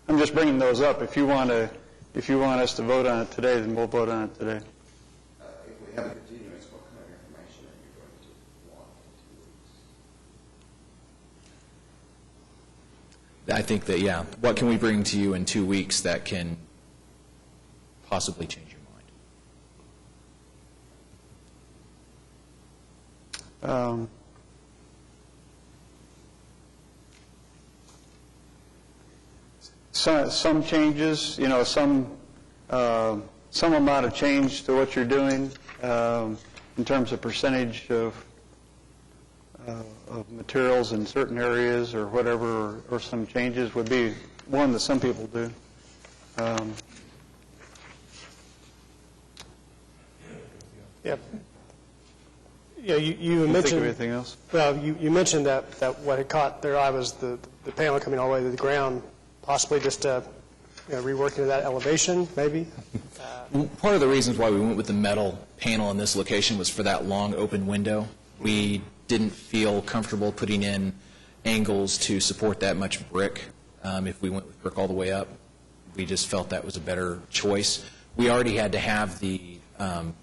I'm just bringing those up. If you want us to vote on it today, then we'll vote on it today. If we have a continuance, what kind of information are you going to want in 2 weeks? I think that, yeah, what can we bring to you in 2 weeks that can possibly change your mind? Some changes, some amount of change to what you're doing in terms of percentage of materials in certain areas or whatever, or some changes would be one that some people do. Yep. Yeah, you mentioned. Think of anything else? Well, you mentioned that what had caught their eye was the panel coming all the way to the ground, possibly just reworking of that elevation, maybe. Part of the reasons why we went with the metal panel in this location was for that long open window. We didn't feel comfortable putting in angles to support that much brick if we went with brick all the way up. We just felt that was a better choice. We already had to have the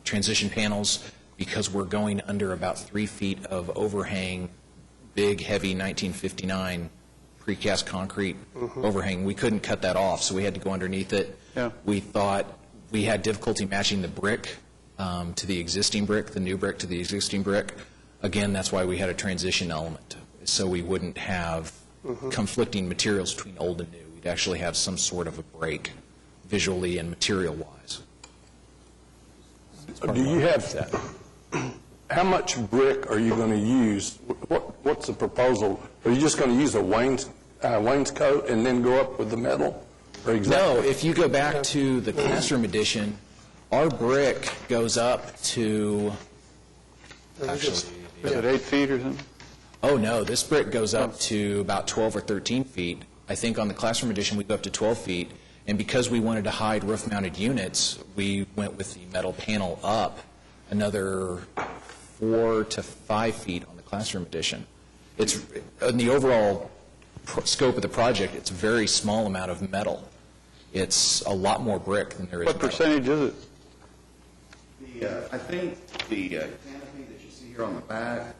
transition panels because we're going under about 3 feet of overhang, big, heavy 1959 precast concrete overhang. We couldn't cut that off, so we had to go underneath it. Yeah. We thought we had difficulty matching the brick to the existing brick, the new brick to the existing brick. Again, that's why we had a transition element, so we wouldn't have conflicting materials between old and new. We'd actually have some sort of a break visually and material-wise. Do you have that? How much brick are you going to use? What's the proposal? Are you just going to use a wainscot and then go up with the metal? Or exactly? No, if you go back to the classroom edition, our brick goes up to, actually, is it 8 feet or something? oh no, this brick goes up to about 12 or 13 feet. I think on the classroom edition we go up to 12 feet, and because we wanted to hide roof-mounted units, we went with the metal panel up another 4 to 5 feet on the classroom edition. It's, in the overall scope of the project, it's a very small amount of metal. It's a lot more brick than there is What metal. percentage is it? I think the canopy that you see here on the back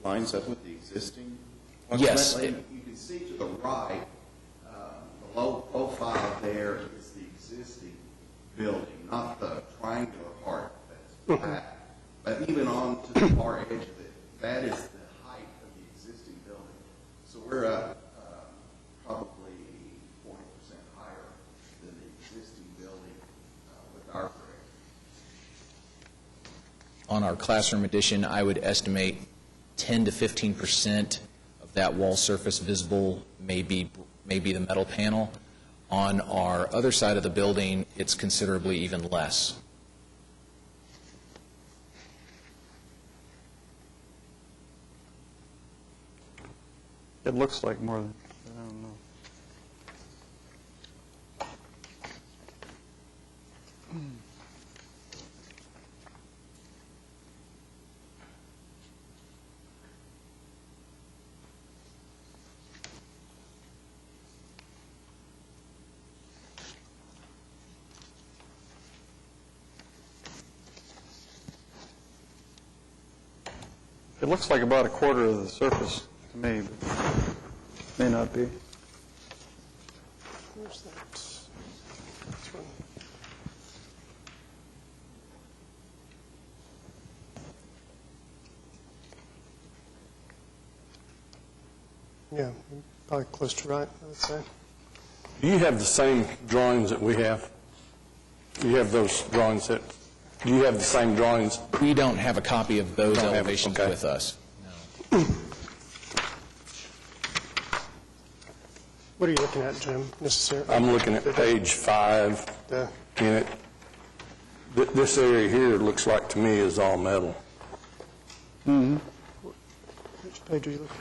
lines up with the existing. Yes. You can see to the right, the low profile there is the existing building, not the triangular part that's back. But even on to the far edge of it, that is the height of the existing building. So we're up probably 40% higher than the existing building with our grade. On our classroom addition, I would estimate 10 to 15% of that wall surface visible may be the metal panel. On our other side of the building, it's considerably even less. It looks like more than, I don't know. It looks like about a quarter of the surface to me, but may not be. Where's that? This one. Yeah, probably close to right, I would say. Do you have the same drawings that we have? Do you have those drawings that, do you have the same drawings? We don't have a copy of those Don't have it, elevations okay. with us. What are you looking at, Jim, necessarily? I'm looking at page 5 The- in it. This area here looks like to me is all metal. Which page are you looking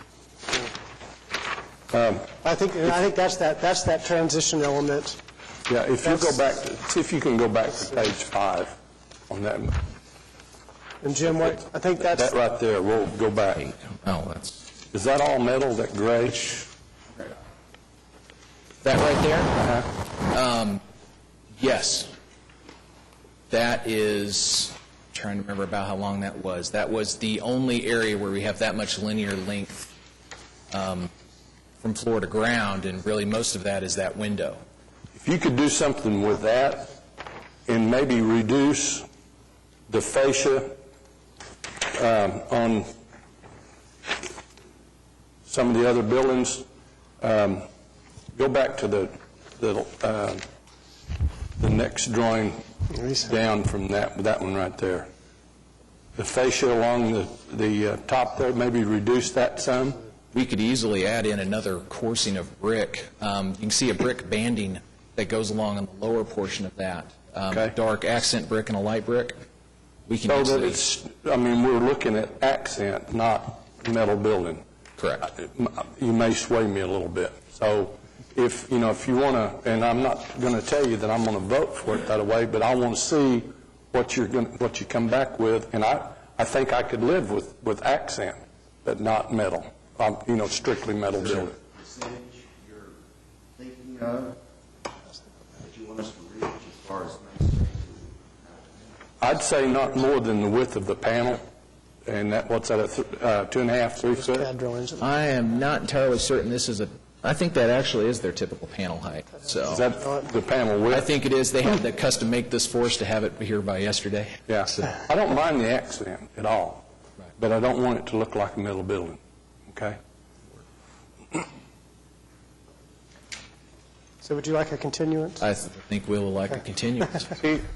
at? I think that's that transition element. Yeah, if you go That's- back, see if you can go back to page 5 on that. And Jim, what, I think that's, That right there, we'll go back. Oh, that's... Is that all metal, that gray? That right there? Yes. That is, I'm trying to remember about how long that was. That was the only area where we have that much linear length from floor to ground, and really most of that is that window. If you could do something with that and maybe reduce the fascia on some of the other buildings, go back to the next drawing down from that one right there. The fascia along the top there, maybe reduce that some. We could easily add in another coursing of brick. You can see a brick banding that goes along on the lower portion of that. Okay. Dark accent brick and a light brick. We can So that easily... it's, I mean, we're looking at accent, not metal building. Correct. You may sway me a little bit. So if you want to, and I'm not going to tell you that I'm going to vote for it that way, but I want to see what you come back with, and I think I could live with accent, but not metal. Strictly metal building. Percentage you're thinking of that you want us to reach as far as masonry? I'd say not more than the width of the panel, and what's that, 2.5, 3 foot? pad drawings. I am not entirely certain this is I think that actually is their typical panel height. So Is that the panel width? I think it is. They had to custom make this for us to have it here by yesterday. Yeah. I don't mind the accent at all, but I don't want it to look like a metal building. Okay? So would you like a continuance? I think we'll like to continue.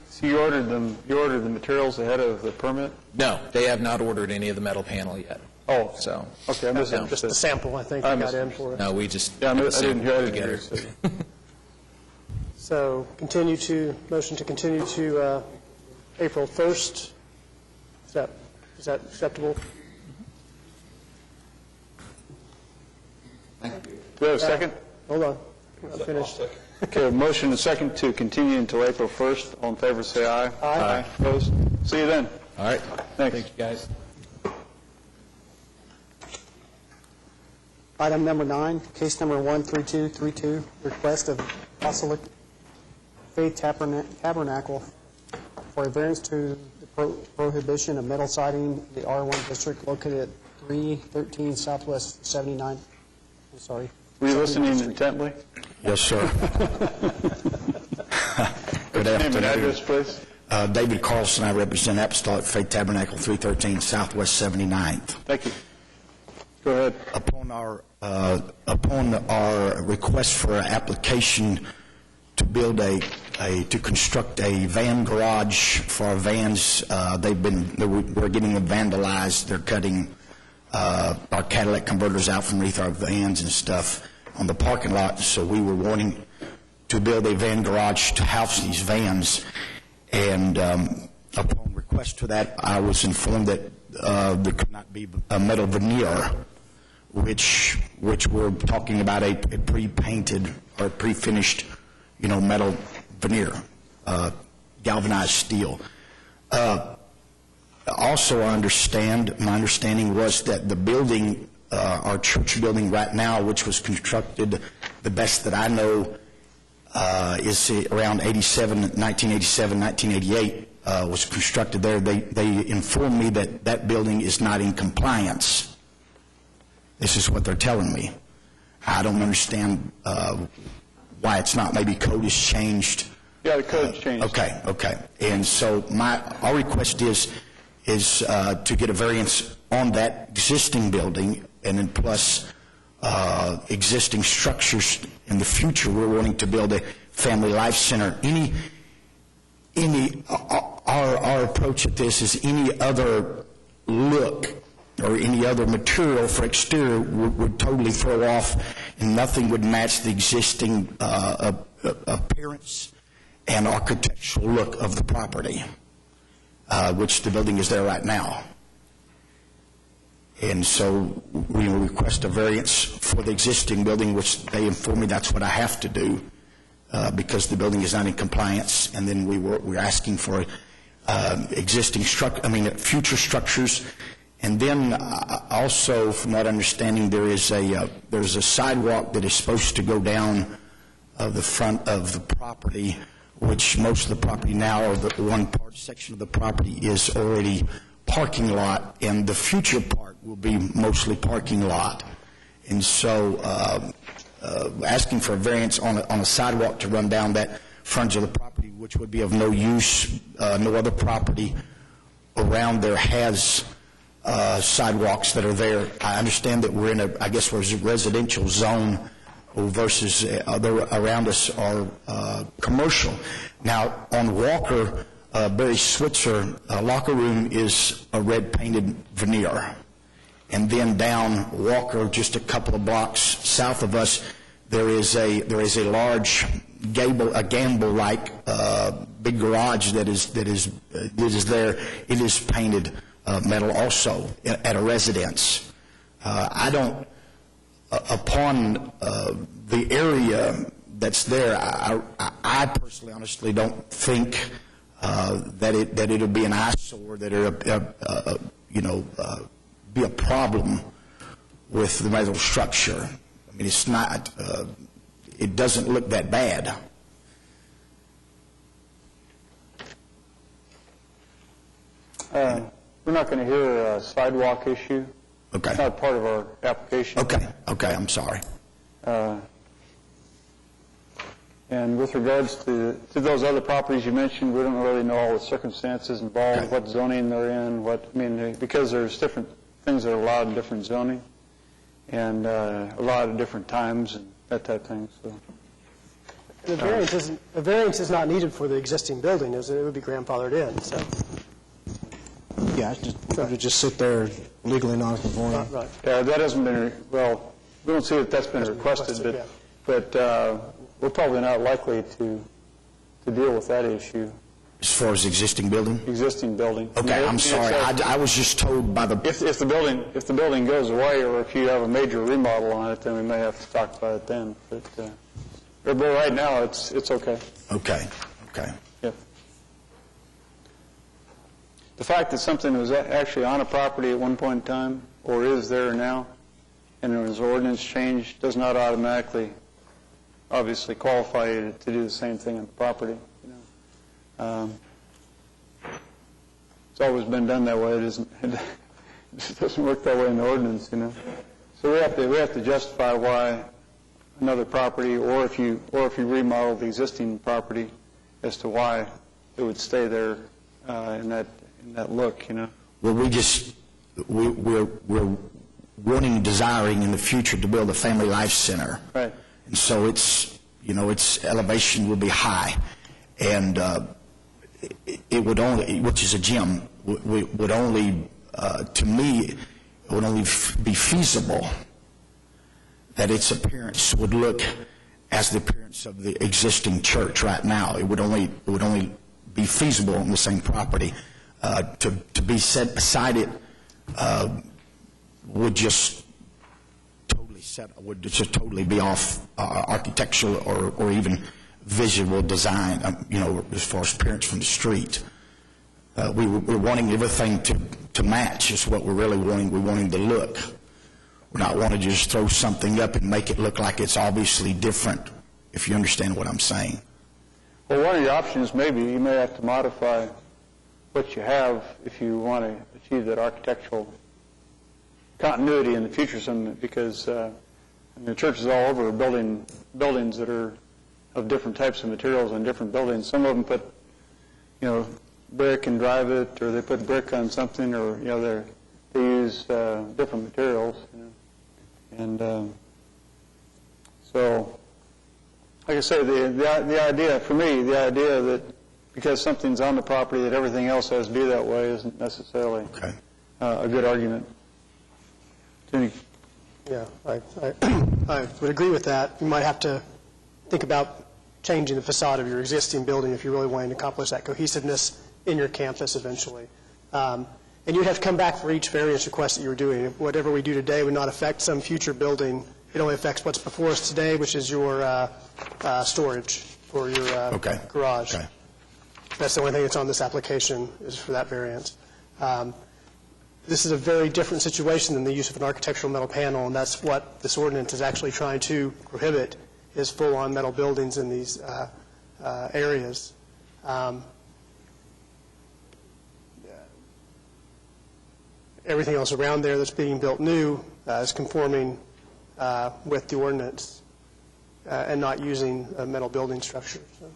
So you ordered the materials ahead of the permit? No, they have not ordered any of the metal panel yet. Oh, So, okay, I missed it. Just the sample, I think, you got in for it. no, we just Yeah, I put a didn't hear sample it. together. So motion to continue to April 1st. Is that acceptable? Do we have a second? Hold on, we're not finished. Okay, a motion and a second to continue until April 1st. All in favor, say aye. Aye. Opposed? See you then. All right. Thanks. Thank you, guys. Item number 9, case number 13232, request of Apostolic Faith Tabernacle for a variance to the prohibition of metal siding in the R1 district located at 313 Southwest 79. I'm sorry. Were you listening intently? Yes, sir. Good Name and afternoon. address, please. David Carlson, I represent Apostolic Faith Tabernacle, 313 Southwest 79th. Thank you. Go ahead. Upon our request for an application to build to construct a van garage for our vans, we're getting them vandalized. They're cutting our catalytic converters out from underneath our vans and stuff on the parking lot. So we were wanting to build a van garage to house these vans. And upon request for that, I was informed that there could not be a metal veneer, which we're talking about a pre-painted or pre-finished, metal veneer, galvanized steel. Also, my understanding was that the building, our church building right now, which was constructed, the best that I know, is around 1987, 1988, was constructed there. They informed me that that building is not in compliance. This is what they're telling me. I don't understand why it's not. Maybe code has changed. Yeah, the code's changed. Okay. And so our request is to get a variance on that existing building, and then plus existing structures in the future. We're wanting to build a family life center. Our approach at this is any other look or any other material for exterior would totally throw off, and nothing would match the existing appearance and architectural look of the property, which the building is there right now. And so we will request a variance for the existing building, which they inform me that's what I have to do because the building is not in compliance. And then we're asking for future structures. And then also, from that understanding, there's a sidewalk that is supposed to go down the front of the property, which most of the property now, or the one section of the property, is already parking lot, and the future part will be mostly parking lot. And so asking for a variance on a sidewalk to run down that frontage of the property, which would be of no use. No other property around there has sidewalks that are there. I understand that we're in a residential zone versus around us are commercial. Now, on Walker, Barry Switzer locker room is a red painted veneer. And then down Walker, just a couple of blocks south of us, there is a large gamble-like big garage that is there. It is painted metal also at a residence. Upon the area that's there, I personally, honestly, don't think that it'll be an eyesore, that it'll be a problem with the metal structure. I mean, it's not. It doesn't look that bad. We're not going to hear a sidewalk issue. Okay. It's not part of our application. Okay, I'm sorry. And with regards to those other properties you mentioned, we don't really know all the circumstances involved, Okay. what zoning they're in, because there's different things that are allowed in different zoning, and a lot of different times and that type of thing. So. The variance is not needed for the existing building, is it? It would be grandfathered in, so. Yeah, it would just sit there legally non-conforming. Right. That hasn't been, we don't see that that's been requested, but we're probably not likely to deal with that issue. As far as existing building? Existing building. Okay, I'm sorry. I was just told by the... If the building goes away, or if you have a major remodel on it, then we may have to talk about it then. But right now, it's okay. Okay. Yep. The fact that something was actually on a property at one point in time, or is there now, and there was ordinance change, does not automatically, obviously, qualify you to do the same thing on the property. It's always been done that way. It just doesn't work that way in the ordinance, So we have to justify why another property, or if you remodel the existing property, as to why would stay there in that look, you know. Well, we're wanting, desiring in the future to build a family life center. Right. And so its elevation will be high. And it would only, which is a gym, would only, to me, it would only be feasible that its appearance would look as the appearance of the existing church right now. It would only be feasible on the same property. To be set beside it would just totally be off architectural or even visual design, as far as appearance from the street. We're wanting everything to match is what we're really wanting. We're wanting to look. We're not wanting to just throw something up and make it look like it's obviously different, if you understand what I'm saying. Well, one of the options maybe you may have to modify what you have if you want to achieve that architectural continuity in the future, because the churches all over are building buildings that are of different types of materials on different buildings. Some of them put, brick and drive it, or they put brick on something, or they use different materials. And so, like I say, the idea for me, the idea that because something's on the property that everything else has to be that way isn't necessarily a good argument. Yeah, I would agree with that. You might have to think about changing the facade of your existing building if you're really wanting to accomplish that cohesiveness in your campus eventually. And you'd have to come back for each variance request that you were doing. Whatever we do today would not affect some future building. It only affects what's before us today, which is your storage for your garage. Okay. That's the only thing that's on this application is for that variance. This is a very different situation than the use of an architectural metal panel, and that's what this ordinance is actually trying to prohibit, is full-on metal buildings in these areas. Everything else around there that's being built new is conforming with the ordinance and not using a metal building structure. So.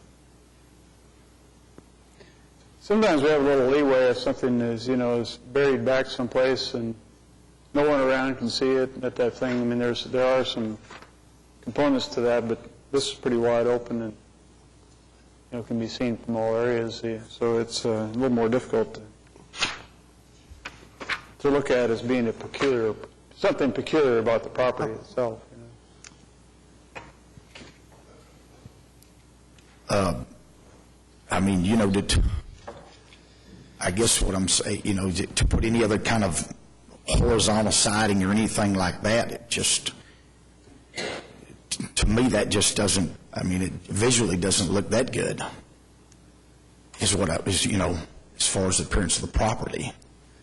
Sometimes we have a little leeway if something is buried back someplace and no one around can see it, that type of thing. I mean, there are some components to that, but this is pretty wide open and can be seen from all areas. So it's a little more difficult to look at as being something peculiar about the property itself. I guess what I'm saying, to put any other kind of horizontal siding or anything like that, it just, to me, that just doesn't, it visually doesn't look that good, as far as the appearance of the property.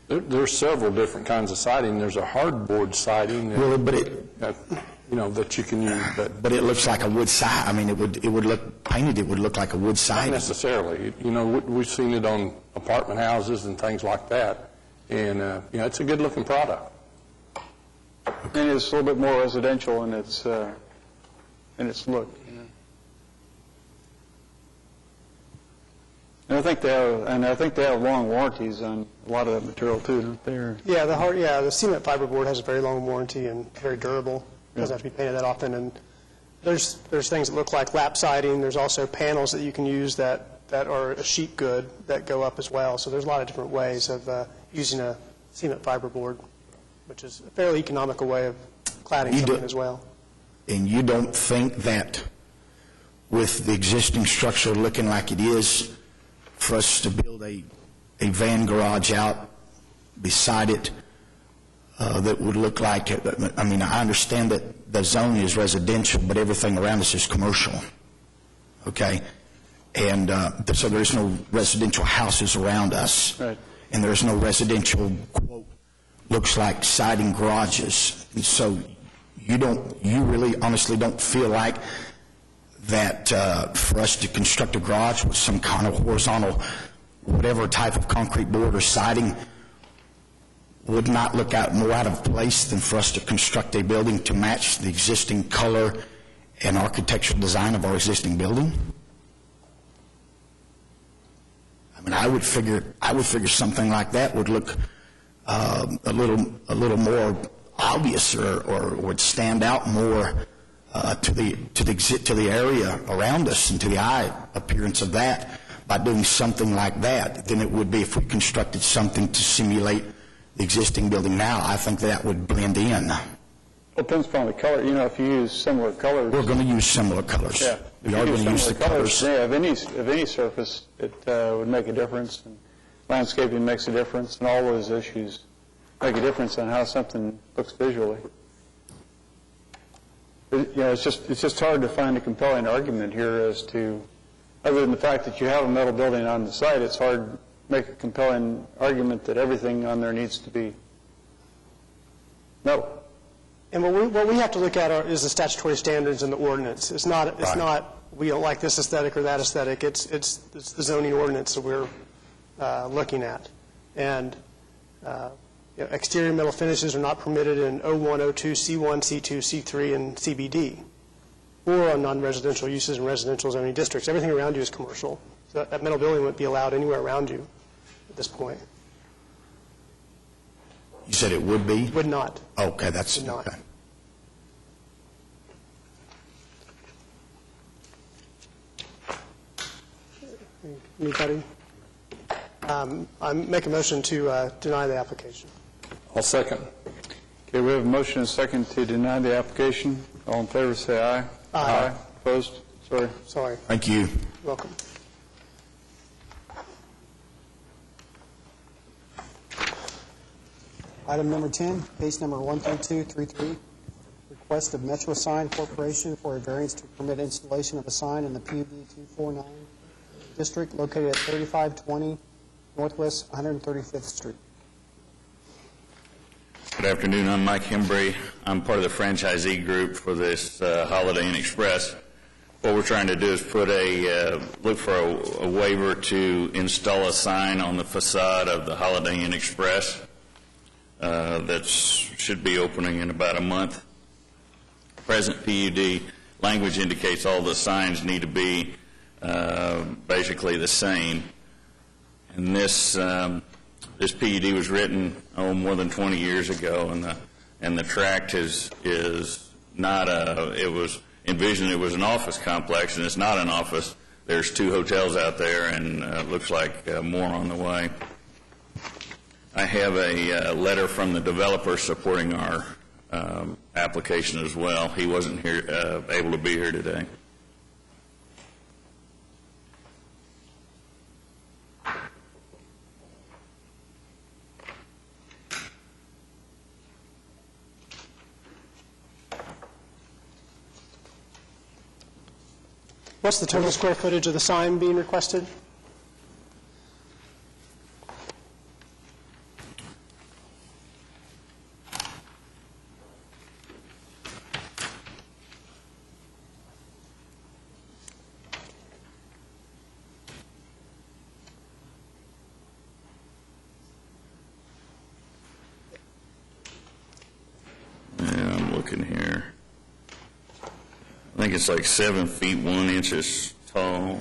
There's several different kinds of siding. There's a hardboard siding that you can use. But it looks like a wood siding. It would look painted. It would look like a wood siding. Not necessarily. We've seen it on apartment houses and things like that, and it's a good-looking product. And it's a little bit more residential in its look. And I think they have long warranties on a lot of that material too, don't they? Yeah, the cement fiberboard has a very long warranty and very durable. It doesn't have to be painted that often. And there's things that look like lap siding. There's also panels that you can use that are a sheet good that go up as well. So there's a lot of different ways of using a cement fiberboard, which is a fairly economical way of cladding something as well. And you don't think that with the existing structure looking like it is, for us to build a van garage out beside it that would look like it? I understand that the zone is residential, but everything around us is commercial. Okay? And so there's no residential houses around us. Right. And there's no residential, quote, looks like siding garages. And so you really honestly don't feel like that for us to construct a garage with some kind of horizontal, whatever type of concrete board or siding would not look more out of place than for us to construct a building to match the existing color and architectural design of our existing building? I mean, I would figure something like that would look a little more obvious, or would stand out more to the area around us and to the eye appearance of that by doing something like that than it would be if we constructed something to simulate the existing building now. I think that would blend in. Well, it depends upon the color. You know, if you use similar colors. We're going to use similar colors. Yeah. We are going to use the colors. Yeah, of any surface, it would make a difference. And landscaping makes a difference, and all those issues make a difference on how something looks visually. It's just hard to find a compelling argument here as to, other than the fact that you have a metal building on the site, it's hard to make a compelling argument that everything on there needs to be metal. And what we have to look at is the statutory standards and the ordinance. It's not we don't like this aesthetic or that aesthetic. It's the zoning ordinance that we're looking at. And exterior metal finishes are not permitted in O1, O2, C1, C2, C3, and CBD, or on non-residential uses in residential zoning districts. Everything around you is commercial. So that metal building wouldn't be allowed anywhere around you at this point. You said it would be? Would not. Okay, that's Would not. okay. Anybody? I make a motion to deny the application. I'll second. Okay, we have a motion and a second to deny the application. All in favor, say aye. Aye. Opposed? Sorry. Thank you. You're welcome. Item number 10, case number 13233, request of Metro Sign Corporation for a variance to permit installation of a sign in the PUD 249 district located at 3520 Northwest 135th Street. Good afternoon. I'm Mike Hembry. I'm part of the franchisee group for this Holiday Inn Express. What we're trying to do is look for a waiver to install a sign on the facade of the Holiday Inn Express that should be opening in about a month. Present PUD language indicates all the signs need to be basically the same. And this PUD was written more than 20 years ago, and the tract is not it was envisioned it was an office complex, and it's not an office. There's 2 hotels out there, and it looks like more on the way. I have a letter from the developer supporting our application as well. He wasn't here able to be here today. What's the total square footage of the sign being requested? Yeah, I'm looking here. I think it's like 7 feet 1 inches tall.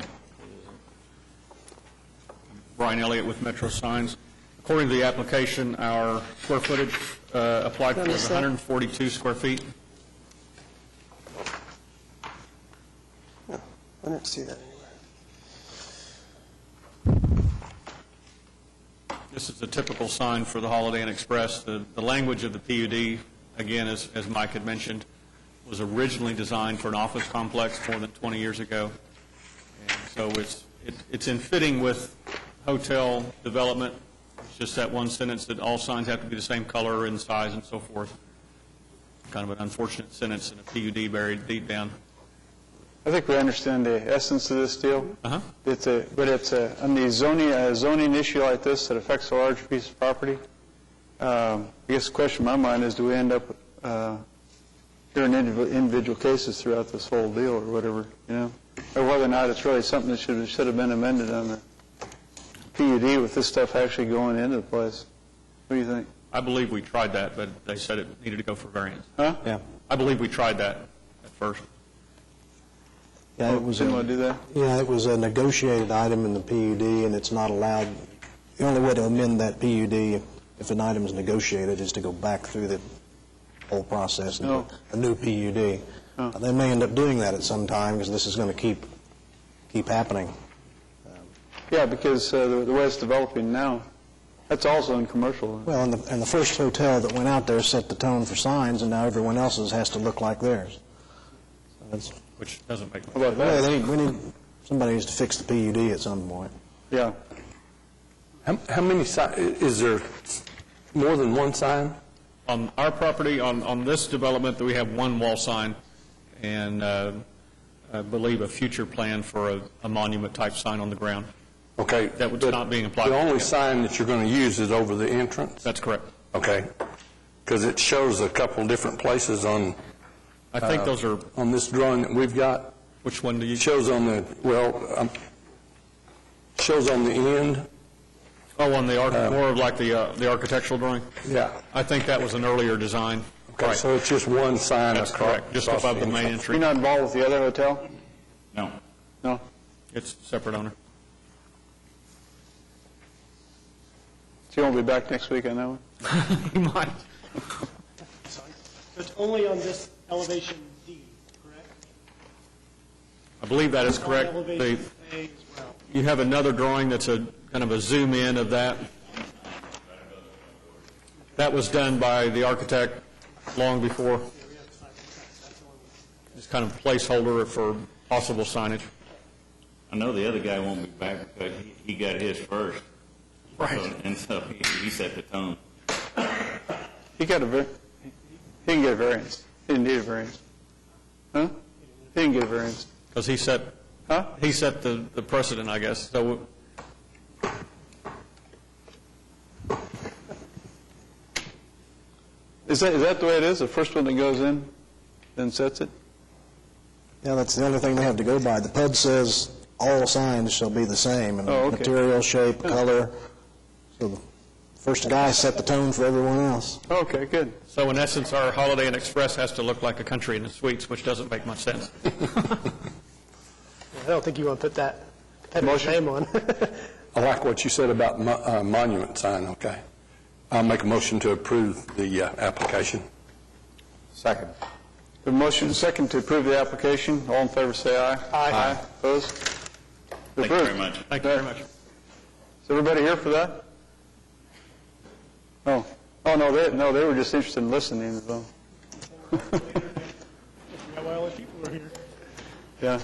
Brian Elliott with Metro Signs. According to the application, our square footage applied for is 142 square feet. I didn't see that anywhere. This is a typical sign for the Holiday Inn Express. The language of the PUD, again, as Mike had mentioned, was originally designed for an office complex more than 20 years ago. And so it's in fitting with hotel development. It's just that one sentence that all signs have to be the same color and size and so forth. Kind of an unfortunate sentence in a PUD buried deep down. I think we understand the essence of this deal. But it's on the zoning issue like this that affects a large piece of property. I guess the question in my mind is, do we end up hearing individual cases throughout this whole deal or whatever, or whether or not it's really something that should have been amended on the PUD with this stuff actually going into the place. What do you think? I believe we tried that, but they said it needed to go for variance. Huh? Yeah. I believe we tried that at first. Yeah, it was Didn't want to do that? Yeah, it was a negotiated item in the PUD, and it's not allowed. The only way to amend that PUD, if an item is negotiated, is to go back through the whole process and do a new PUD. They may end up doing that at some time, because this is going to keep happening. Yeah, because the way it's developing now, that's also in commercial. Well, and the first hotel that went out there set the tone for signs, and now everyone else's has to look like theirs. So Which doesn't make How about that? somebody needs to fix the PUD at some point. Yeah. How many is there more than one sign? On our property, on this development, we have one wall sign, and I believe a future plan for a monument-type sign on the ground. Okay. That was not being applied. The only sign that you're going to use is over the entrance? That's correct. Okay. Because it shows a couple different places on... I think those are... On this drawing that we've got. Which one do you... Shows on the, shows on the end. Oh, on the more of like the architectural drawing? Yeah. I think that was an earlier design. Okay, Right. so it's just one sign That's correct, just across above the main entrance. entry. You're not involved with the other hotel? No. No? It's separate owner. So you won't be back next week on that one? You might. So it's only on this elevation D, correct? I believe that is correct. Elevation A as well. You have another drawing that's a kind of a zoom in of that. That was done by the architect long before. It's kind of placeholder for possible signage. I know the other guy won't be back because he got his first. Right. And so he set the tone. He can get a variance. He didn't need a variance. Huh? He didn't get a variance. Because he set the precedent, I guess. So Is that the way it is? The first one that goes in, then sets it? Yeah, that's the only thing they have to go by. The PUD says all signs shall be the same, and Oh, okay. material, shape, color. So the first guy set the tone for everyone else. Okay, good. So in essence, our Holiday Inn Express has to look like a country in the suites, which doesn't make much sense. I don't think you want to put that name on. I like what you said about monument sign, okay. I'll make a motion to approve the application. Second. The motion and second to approve the application. All in favor, say aye. Aye. Opposed? Thank you very much. Thank you very much. Is everybody here for that? Oh. Oh, no, they were just interested in listening, though. Yeah.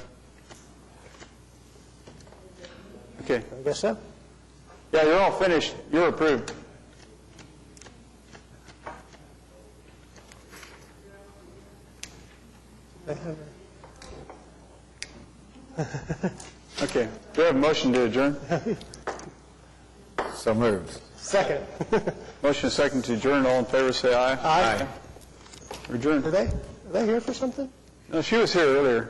Okay. I guess so. Yeah, you're all finished. You're approved. Okay. Do we have a motion to adjourn? So moved. Second. Motion and second to adjourn. All in favor, say aye. Aye. We're adjourned. Are they here for something? No, she was here earlier.